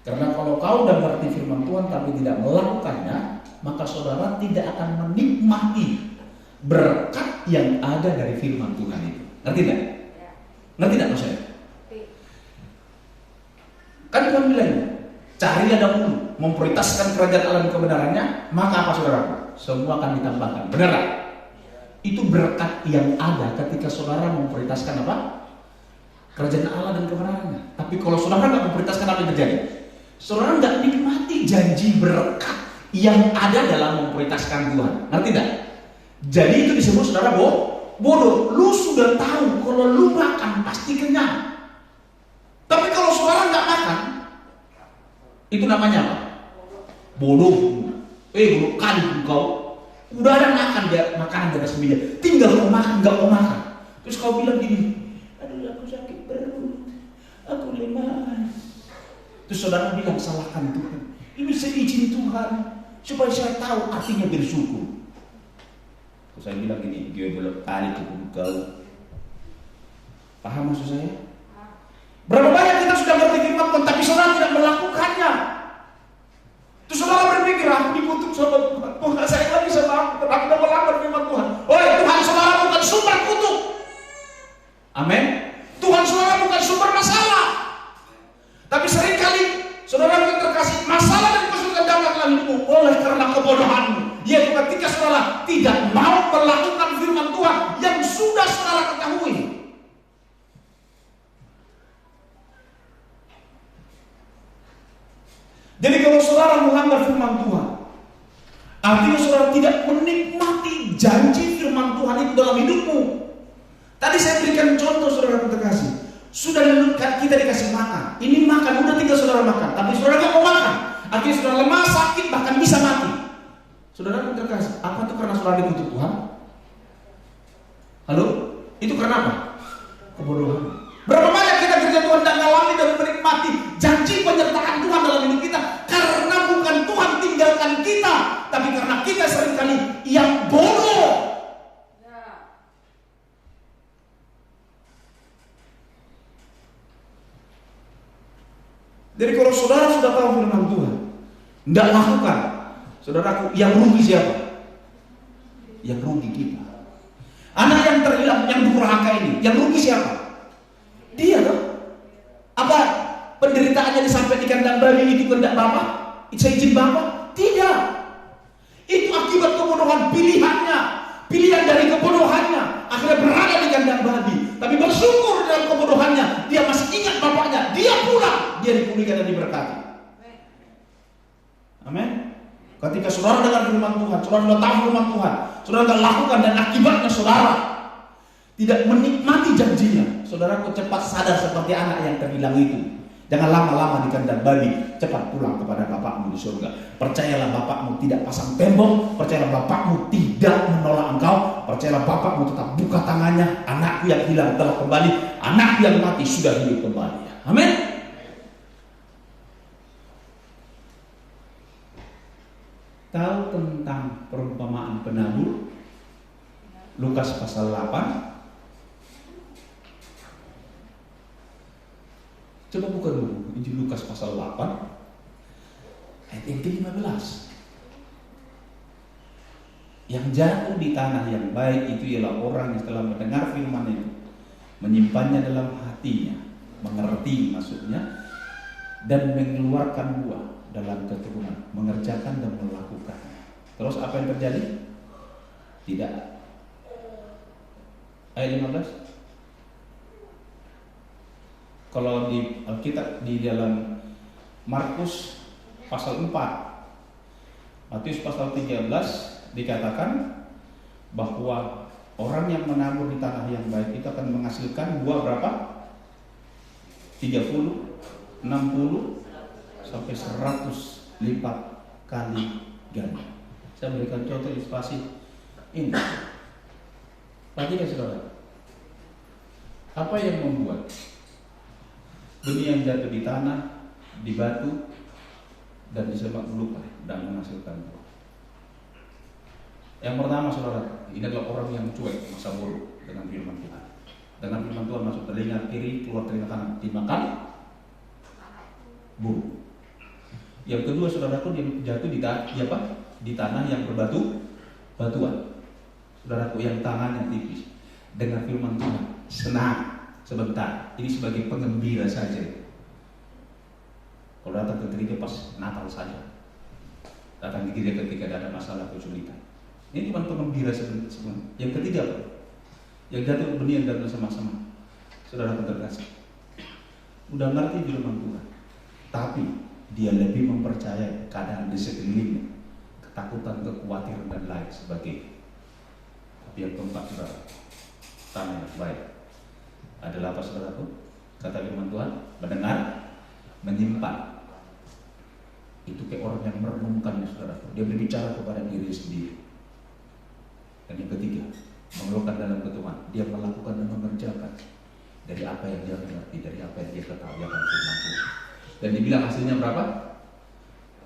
Karena kalau kau udah ngerti firman Tuhan tapi tidak melakukannya, maka saudara tidak akan menikmati berkat yang ada dari firman Tuhan itu. Ngerti tidak? Ngerti tidak maksudnya? Kan Tuhan bilang, carilah dahulu, memprioritaskan kerajaan Allah dan kebenarannya, maka apa saudaraku? Semua akan ditambahkan. Benar tak? Itu berkat yang ada ketika saudara memprioritaskan apa? Kerajaan Allah dan kebenarannya. Tapi kalau saudara nggak memprioritaskan, apa yang terjadi? Saudara nggak nikmati janji berkat yang ada dalam memprioritaskan Tuhan. Ngerti tidak? Jadi itu disebut saudara bodoh. Lu sudah tahu kalau lu makan pasti kenyang. Tapi kalau saudara nggak makan, itu namanya apa? Bodoh. Bodoh kali engkau. Udah ada makan dia makanan di atas meja, tinggal mau makan nggak mau makan. Terus kau bilang gini, aduh aku sakit perut, aku lemah. Terus saudara bilang salahkan Tuhan. Ini seizin Tuhan supaya saya tahu artinya bersyukur. Terus saya bilang gini, gue belum kali ke kau. Paham maksud saya? Berapa banyak kita sudah ngerti firman Tuhan, tapi saudara tidak melakukannya. Terus saudara berpikir, aku dikutuk sama Tuhan. Tuhan saya nggak bisa melakukan, aku udah melanggar firman Tuhan. Oh Tuhan, saudara bukan sumber kutuk. Amin. Tuhan, saudara bukan sumber masalah. Tapi seringkali saudara yang terkasih, masalah dan kesulitan datang dalam hidupmu oleh karena kebodohanmu. Yaitu ketika saudara tidak mau melakukan firman Tuhan yang sudah saudara ketahui. Jadi kalau saudara melanggar firman Tuhan, artinya saudara tidak menikmati janji firman Tuhan itu dalam hidupmu. Tadi saya berikan contoh saudara yang terkasih. Sudah kita dikasih makan, ini makan, udah tinggal saudara makan, tapi saudara nggak mau makan, artinya saudara lemah, sakit, bahkan bisa mati. Saudara yang terkasih, apa itu karena saudara dikutuk Tuhan? Halo? Itu karena apa? Kebodohan. Berapa banyak kita kerja Tuhan dan mengalami dan menikmati janji penyertaan Tuhan dalam hidup kita, karena bukan Tuhan tinggalkan kita, tapi karena kita seringkali yang bodoh. Jadi kalau saudara sudah tahu firman Tuhan, tidak lakukan, saudaraku, yang rugi siapa? Yang rugi kita. Anak yang terhilang, yang durhaka ini, yang rugi siapa? Dia dong. Apa penderitaannya sampai di kandang bayi itu kehendak Bapak? Seizin Bapak? Tidak. Itu akibat kebodohan pilihannya, pilihan dari kebodohannya, akhirnya berada di kandang babi. Tapi bersyukur dalam kebodohannya, dia masih ingat bapaknya, dia pulang, dia dipulihkan dan diberkati. Amin. Ketika saudara dengar firman Tuhan, saudara sudah tahu firman Tuhan, saudara tidak lakukan, dan akibatnya saudara tidak menikmati janjinya, saudara cepat sadar seperti anak yang terhilang itu. Jangan lama-lama di kandang babi, cepat pulang kepada Bapakmu di surga. Percayalah Bapakmu tidak pasang tembok, percayalah Bapakmu tidak menolak engkau, percayalah Bapakmu tetap buka tangannya. Anakku yang hilang telah kembali, anakku yang mati sudah hidup kembali. Amin. Tahu tentang perumpamaan penabur? Lukas pasal 8. Coba buka dulu Injil Lukas pasal 8 ayat yang ke-15. Yang jatuh di tanah yang baik itu ialah orang yang setelah mendengar firman itu, menyimpannya dalam hatinya, mengerti maksudnya, dan mengeluarkan buah dalam keturunan, mengerjakan dan melakukannya. Terus apa yang terjadi? Tidak. Ayat 15. Kalau di Alkitab di dalam Markus pasal 4, Matius pasal 13 dikatakan bahwa orang yang menabur di tanah yang baik itu akan menghasilkan buah berapa? 30, 60 sampai 100 lipat kali ganda. Saya berikan contoh ilustrasi ini. Perhatikan saudara. Apa yang membuat benih yang jatuh di tanah, di batu, dan di semak belukar dan menghasilkan buah. Yang pertama saudara, ini adalah orang yang cuek, masa bodoh dengan firman Tuhan. Dengan firman Tuhan masuk telinga kiri, keluar telinga kanan, dimakan buruk. Yang kedua saudaraku, dia jatuh di tanah yang batuan. Saudaraku, yang tangannya tipis, dengan firman Tuhan senang sebentar, ini sebagai pengembira saja. Kalau datang ke gereja pas Natal saja, datang di gereja ketika ada masalah kesulitan, ini cuma pengembira semua. Yang ketiga apa? Yang jatuh benih dan sama-sama. Saudara terkasih, udah ngerti firman Tuhan, tapi dia lebih mempercayai keadaan di sekelilingnya, ketakutan, kekhawatiran dan lain sebagainya. Tapi yang keempat, saudara, tanah yang baik adalah apa saudaraku? Kata firman Tuhan, mendengar, menyimpan. Itu kayak orang yang merenungkannya saudaraku. Dia berbicara kepada diri sendiri. Dan yang ketiga, mengeluhkan dalam ketuhan. Dia melakukan dan mengerjakan dari apa yang dia mengerti, dari apa yang dia ketahui akan firman Tuhan. Dan dibilang hasilnya berapa?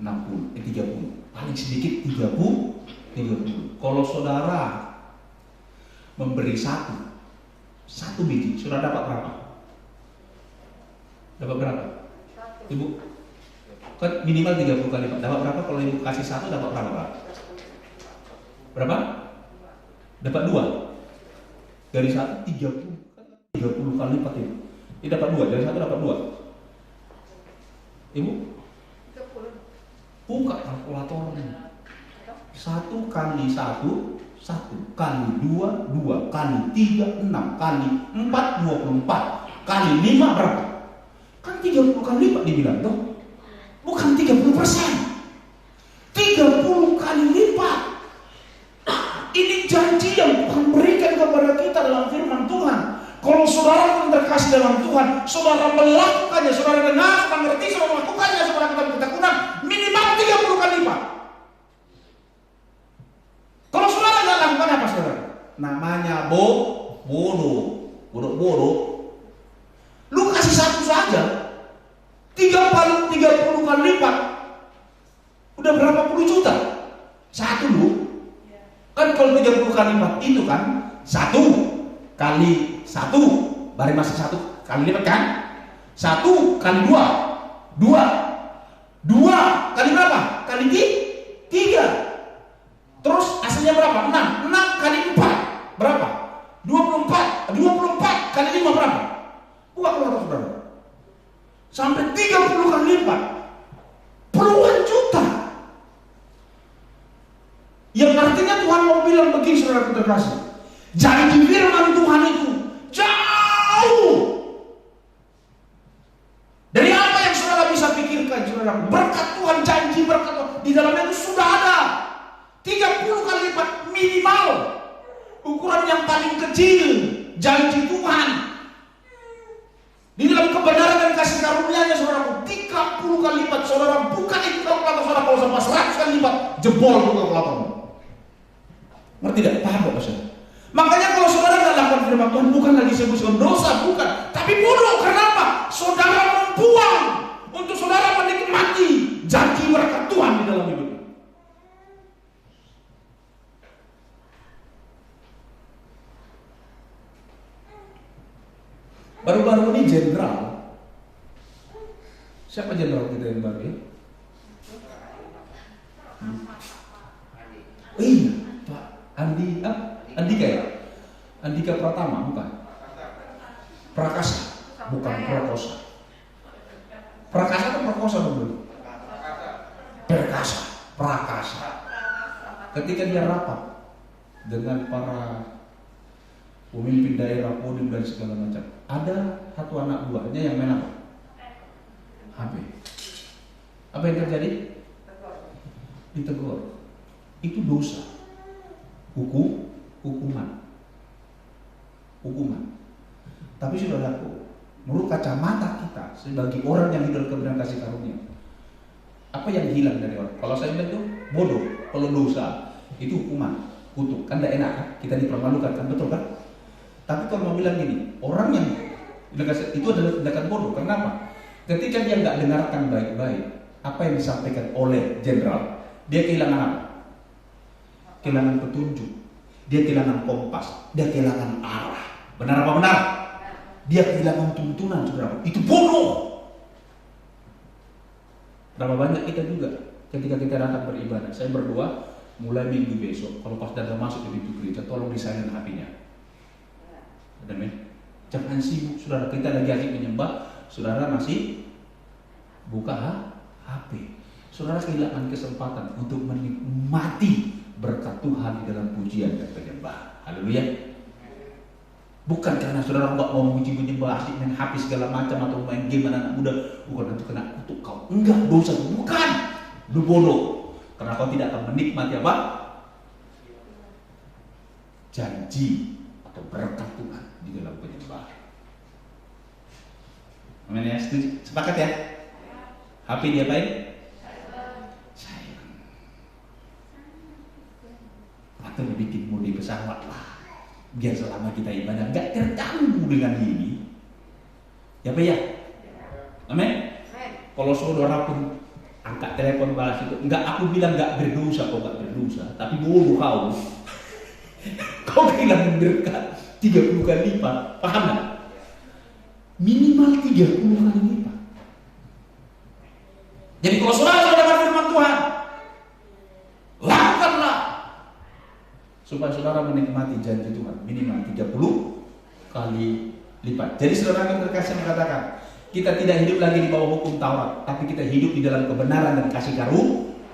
30. Paling sedikit 30. Kalau saudara memberi satu biji, saudara dapat berapa? Dapat berapa? Ibu? Kan minimal 30 kali Pak. Dapat berapa? Kalau ibu kasih satu dapat berapa Pak? Berapa? Dapat 2. Dari satu 30 kali lipat ibu. Ini dapat 2, dari satu dapat 2. Ibu? Buka kalkulatornya. 1 kali 1, 1 kali 2, 2 kali 3, 6 kali 4, 24 kali 5 berapa? Kan 30 kali lipat dibilang toh. Bukan 30%. 30 kali lipat. Ini janji yang Tuhan berikan kepada kita dalam firman Tuhan. Kalau saudara pun terkasih dalam Tuhan, saudara melakukannya, saudara dengar, saudara ngerti, saudara melakukannya, saudara ketakutan, minimal 30 kali lipat. Kalau saudara nggak lakukan apa saudara? Namanya bodoh. Lu kasih satu saja, 30 kali lipat, udah berapa puluh juta? Satu lu. Kan kalau 30 kali lipat itu kan 1 kali 1, bari masih 1 kali lipat kan? 1 kali 2 kali berapa? Kali 3. Terus hasilnya berapa? 6 kali 4 berapa? 24 kali 5 berapa? Buat berapa saudara? Sampai 30 kali lipat, puluhan juta. Yang artinya Tuhan mau bilang begini saudara terkasih, janji firman Tuhan itu jauh dari apa yang saudara bisa pikirkan saudara. Berkat Tuhan, janji berkat Tuhan di dalamnya itu sudah ada 30 kali lipat minimal. Ukuran yang paling kecil janji Tuhan di dalam kebenaran dan kasih karunia-Nya saudara, 30 kali lipat. Saudara bukan itu kalkulator saudara, kalau sampai 100 kali lipat jebol kalkulatormu. Ngerti tidak? Paham gak saudara? Makanya kalau saudara tidak lakukan firman Tuhan, bukan lagi sebut dosa, bukan, tapi bodoh. Kenapa? Saudara membuang untuk saudara menikmati janji berkat Tuhan di dalam hidup. Baru-baru ini jenderal, siapa jenderal kita yang baru ya? Iya, Pak Andika ya? Andika Pratama bukan? Prakasa, bukan Prakosa. Prakasa atau Prakosa dulu? Prakasa. Ketika dia rapat dengan para pemimpin daerah, Kodim dan segala macam, ada satu anak buahnya yang main apa? HP. Apa yang terjadi? Ditegur. Itu dosa. Hukuman. Tapi saudaraku, menurut kacamata kita sebagai orang yang hidup kebenaran kasih karunia, apa yang hilang dari orang? Kalau saya bilang itu bodoh, kalau dosa itu hukuman, kutuk. Kan tidak enak kan? Kita dipermalukan kan, betul kan? Tapi kalau mau bilang gini, orang yang Itu adalah tindakan bodoh. Kenapa? Ketika dia nggak dengarkan baik-baik apa yang disampaikan oleh jenderal, dia kehilangan apa? Kehilangan petunjuk, dia kehilangan kompas, dia kehilangan arah. Benar apa benar? Dia kehilangan tuntunan, saudara. Itu bodoh. Berapa banyak kita juga ketika kita datang beribadah, saya berdoa mulai minggu besok, kalau pas datang masuk di pintu gereja, tolong disilent HP-nya. Amin. Jangan sibuk, saudara. Kita lagi asik menyembah, saudara masih buka HP. Saudara kehilangan kesempatan untuk menikmati berkat Tuhan di dalam pujian dan penyembahan. Haleluya. Bukan karena saudara nggak mau memuji menyembah, asik main HP segala macam atau main game anak muda, bukan itu kena kutuk kau. Enggak, dosa itu bukan. Lu bodoh. Karena kau tidak akan menikmati apa? Janji atau berkat Tuhan di dalam penyembahan. Amin ya, setuju? Sepakat ya? HP diapain? Sayang. Atau dibikin mode pesawat lah, biar selama kita ibadah nggak terganggu dengan ini. Ya Pak ya? Amin? Kalau saudara pun angkat telepon balas itu, enggak, aku bilang enggak berdosa, kau enggak berdosa, tapi bodoh kau. Kau bilang berkat 30 kali lipat, paham enggak? Minimal 30 kali lipat. Jadi kalau saudara dengar firman Tuhan, lakukanlah supaya saudara menikmati janji Tuhan minimal 30 kali lipat. Jadi saudara yang terkasih mengatakan, kita tidak hidup lagi di bawah hukum Taurat, tapi kita hidup di dalam kebenaran dan kasih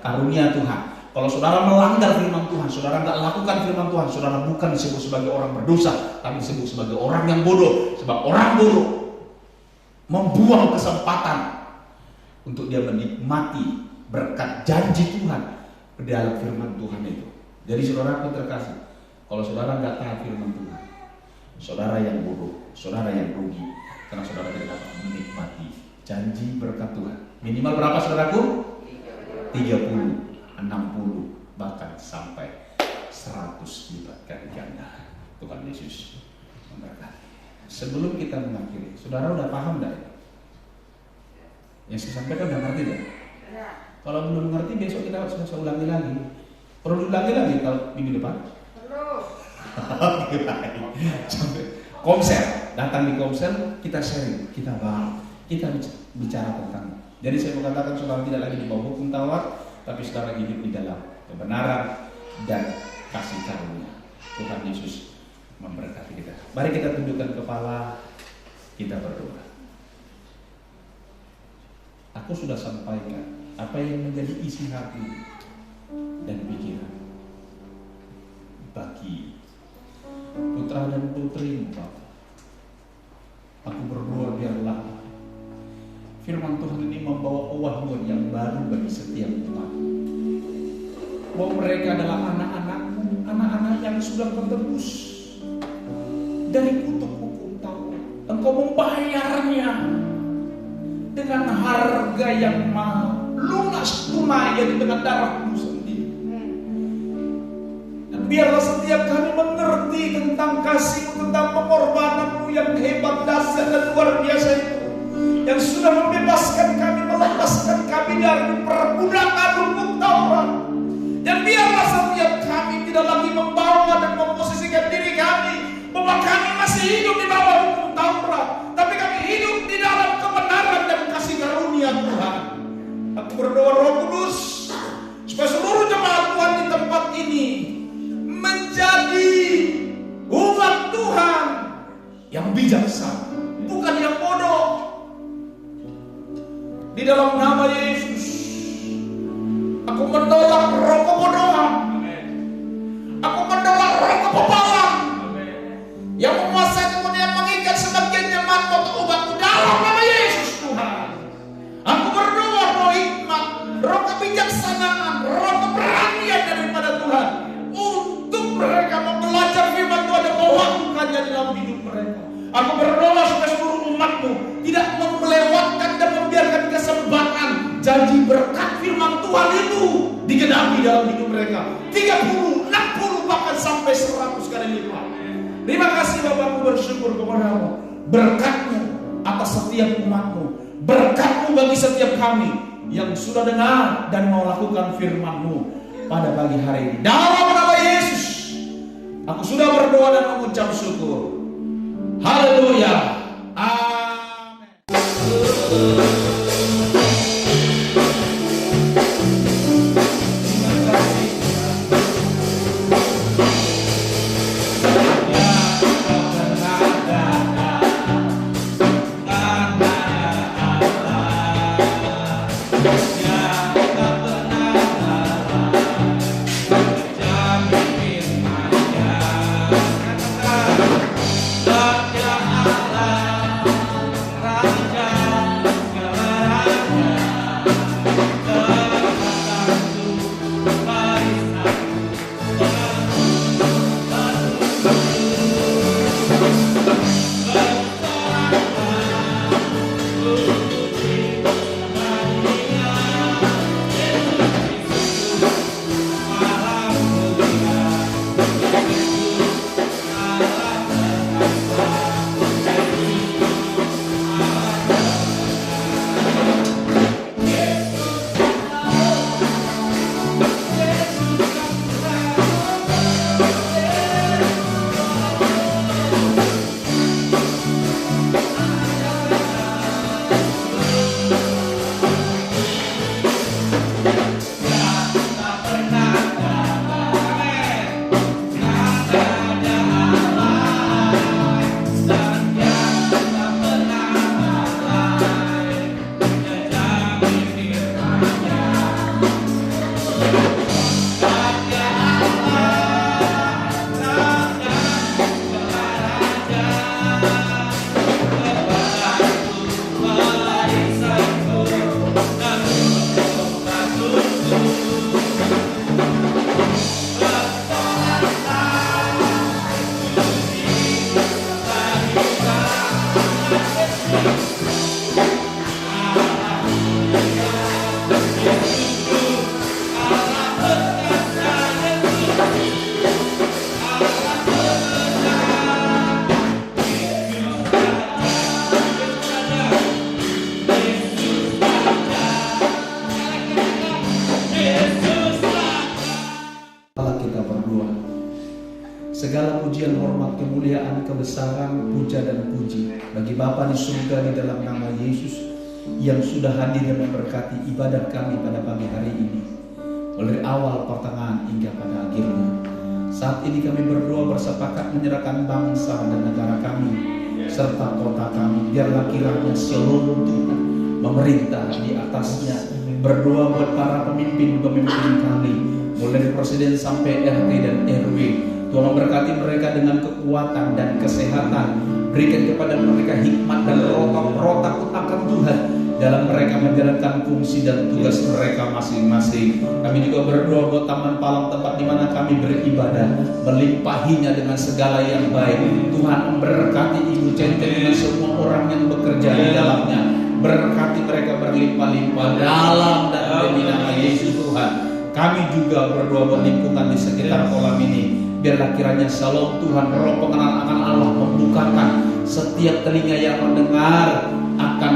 karunia Tuhan. Kalau saudara melanggar firman Tuhan, saudara nggak lakukan firman Tuhan, saudara bukan disebut sebagai orang berdosa, tapi disebut sebagai orang yang bodoh. Sebab orang bodoh membuang kesempatan untuk dia menikmati berkat janji Tuhan di dalam firman Tuhan itu. Jadi saudara pun terkasih, kalau saudara nggak taat firman Tuhan, saudara yang bodoh, saudara yang rugi. Karena saudara tidak dapat menikmati janji berkat Tuhan. Minimal berapa saudaraku? 30, 60, bahkan sampai 100 lipat kali ganda. Tuhan Yesus memberkati. Sebelum kita mengakhiri, saudara udah paham enggak? Yang saya sampaikan udah ngerti enggak? Kalau belum ngerti, besok kita harus ulangi lagi. Perlu ulangi lagi kalau minggu depan? Perlu. Sampai komsel, datang di komsel, kita sharing, kita bahas, kita bicara tentang. Jadi saya mau katakan saudara tidak lagi di bawah hukum Taurat, tapi saudara hidup di dalam kebenaran dan kasih karunia. Tuhan Yesus memberkati kita. Mari kita tundukkan kepala, kita berdoa. Aku sudah sampaikan apa yang menjadi isi hati dan pikiran bagi putra dan putrimu Bapak. Aku berdoa biarlah firman Tuhan ini membawa pewahyuan yang baru bagi setiap umat, bahwa mereka adalah anak-anak yang sudah tertebus dari kutuk hukum Taurat. Engkau membayarnya dengan harga yang mahal, lunas tunai dengan darahmu sendiri. Biarlah setiap kami mengerti tentang kasih-Mu, tentang pengorbananmu yang hebat, dahsyat dan luar biasa itu, yang sudah membebaskan kami, melepaskan kami dari perbudakan hukum Taurat. Dan biarlah setiap kami tidak lagi membawa dan memposisikan diri kami bahwa kami masih hidup di bawah hukum Taurat, tapi kami hidup di dalam kebenaran dan kasih karunia Tuhan. Aku berdoa Roh Kudus supaya seluruh jemaat Tuhan di tempat ini menjadi umat Tuhan yang bijaksana, bukan yang bodoh. Di dalam nama Yesus, aku menolak roh kebodohan. Aku menolak roh kebebalan yang menguasai kemudian mengikat sebagian jemaat untuk umatmu dalam nama Yesus Tuhan. Aku berdoa roh hikmat, roh kebijaksanaan, roh keberanian daripada Tuhan untuk mereka belajar firman Tuhan dan melakukannya dalam hidup mereka. Aku berdoa supaya seluruh umatmu tidak melewatkan dan membiarkan kesempatan janji berkat firman Tuhan itu digenapi dalam hidup mereka 30, 60 bahkan sampai 100 kali lipat. Terima kasih Bapakku, bersyukur kepadamu, berkat-Mu atas setiap umat-Mu, berkat-Mu bagi setiap kami yang sudah dengar dan mau lakukan firman-Mu pada pagi hari ini. Dalam nama Yesus, aku sudah berdoa dan mengucap syukur. Haleluya. Amin. Segala pujian, hormat, kemuliaan, kebesaran, puja dan puji bagi Bapa di surga di dalam nama Yesus yang sudah hadir dan memberkati ibadah kami pada pagi hari ini, mulai awal, pertengahan hingga pada akhirnya. Saat ini kami berdoa bersepakat menyerahkan bangsa dan negara kami serta kota kami. Biarlah kiranya seluruh Tuhan memerintah di atasnya. Berdoa buat para pemimpin-pemimpin kami, mulai dari presiden sampai RT dan RW. Tuhan memberkati mereka dengan kekuatan dan kesehatan. Berikan kepada mereka hikmat dan roh takut akan Tuhan dalam mereka menjalankan fungsi dan tugas mereka masing-masing. Kami juga berdoa buat Taman Palang, tempat di mana kami beribadah, melimpahinya dengan segala yang baik. Tuhan memberkati Ibu Centeng dengan semua orang yang bekerja di dalamnya. Berkati mereka berlimpah-limpah dalam dan demi nama Yesus Tuhan. Kami juga berdoa buat lingkungan di sekitar kolam ini. Biarlah kiranya shalom Tuhan, roh pengenalan akan Allah membukakan setiap telinga yang mendengar akan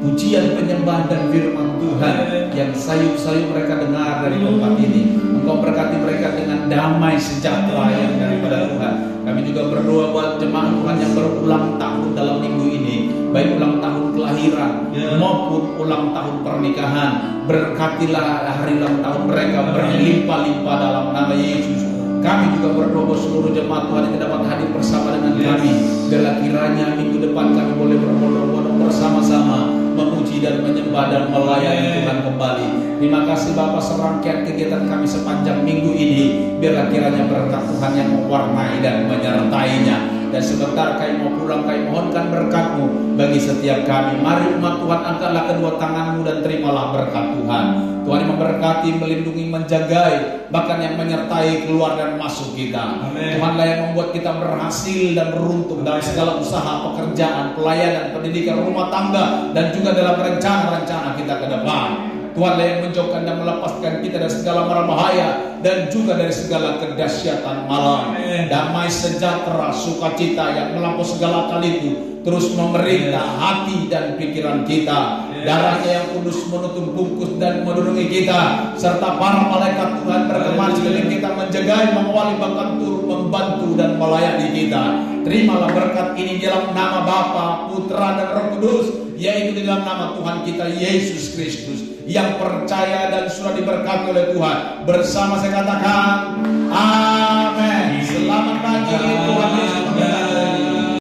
pujian, penyembahan dan firman Tuhan yang sayup-sayup mereka dengar dari tempat ini. Engkau berkati mereka dengan damai sejahtera yang daripada Tuhan. Kami juga berdoa buat jemaat Tuhan yang berulang tahun dalam minggu ini, baik ulang tahun kelahiran maupun ulang tahun pernikahan. Berkatilah hari ulang tahun mereka berlimpah-limpah dalam nama Yesus. Kami juga berdoa buat seluruh jemaat Tuhan yang dapat hadir bersama dengan kami. Biarlah kiranya minggu depan kami boleh berbondong-bondong bersama-sama memuji dan menyembah dan melayani Tuhan kembali. Terima kasih Bapak, serangkaian kegiatan kami sepanjang minggu ini. Biarlah kiranya berkat Tuhan yang mewarnai dan menyertainya. Dan sebentar kami mau pulang, kami mohonkan berkat-Mu bagi setiap kami. Mari umat Tuhan, angkatlah kedua tangan-Mu dan terimalah berkat Tuhan. Tuhan yang memberkati, melindungi, menjagai, bahkan yang menyertai keluar dan masuk kita. Amen. Tuhanlah yang membuat kita berhasil dan beruntung dalam segala usaha, pekerjaan, pelayanan, pendidikan, rumah tangga, dan juga dalam rencana-rencana kita ke depan. Tuhanlah yang menjauhkan dan melepaskan kita dari segala mara bahaya dan juga dari segala kedahsyatan malam. Damai sejahtera, sukacita yang melampaui segala akal itu terus memerintah hati dan pikiran kita. Darahnya yang kudus menutup bungkus dan melindungi kita, serta para malaikat Tuhan berteman sekeliling kita, menjaga, mengawali, bahkan turut membantu dan melayani kita. Terimalah berkat ini dalam nama Bapa, Putra dan Roh Kudus, yaitu di dalam nama Tuhan kita Yesus Kristus, yang percaya dan sudah diberkati oleh Tuhan. Bersama saya katakan amin. Selamat pagi, Tuhan Yesus.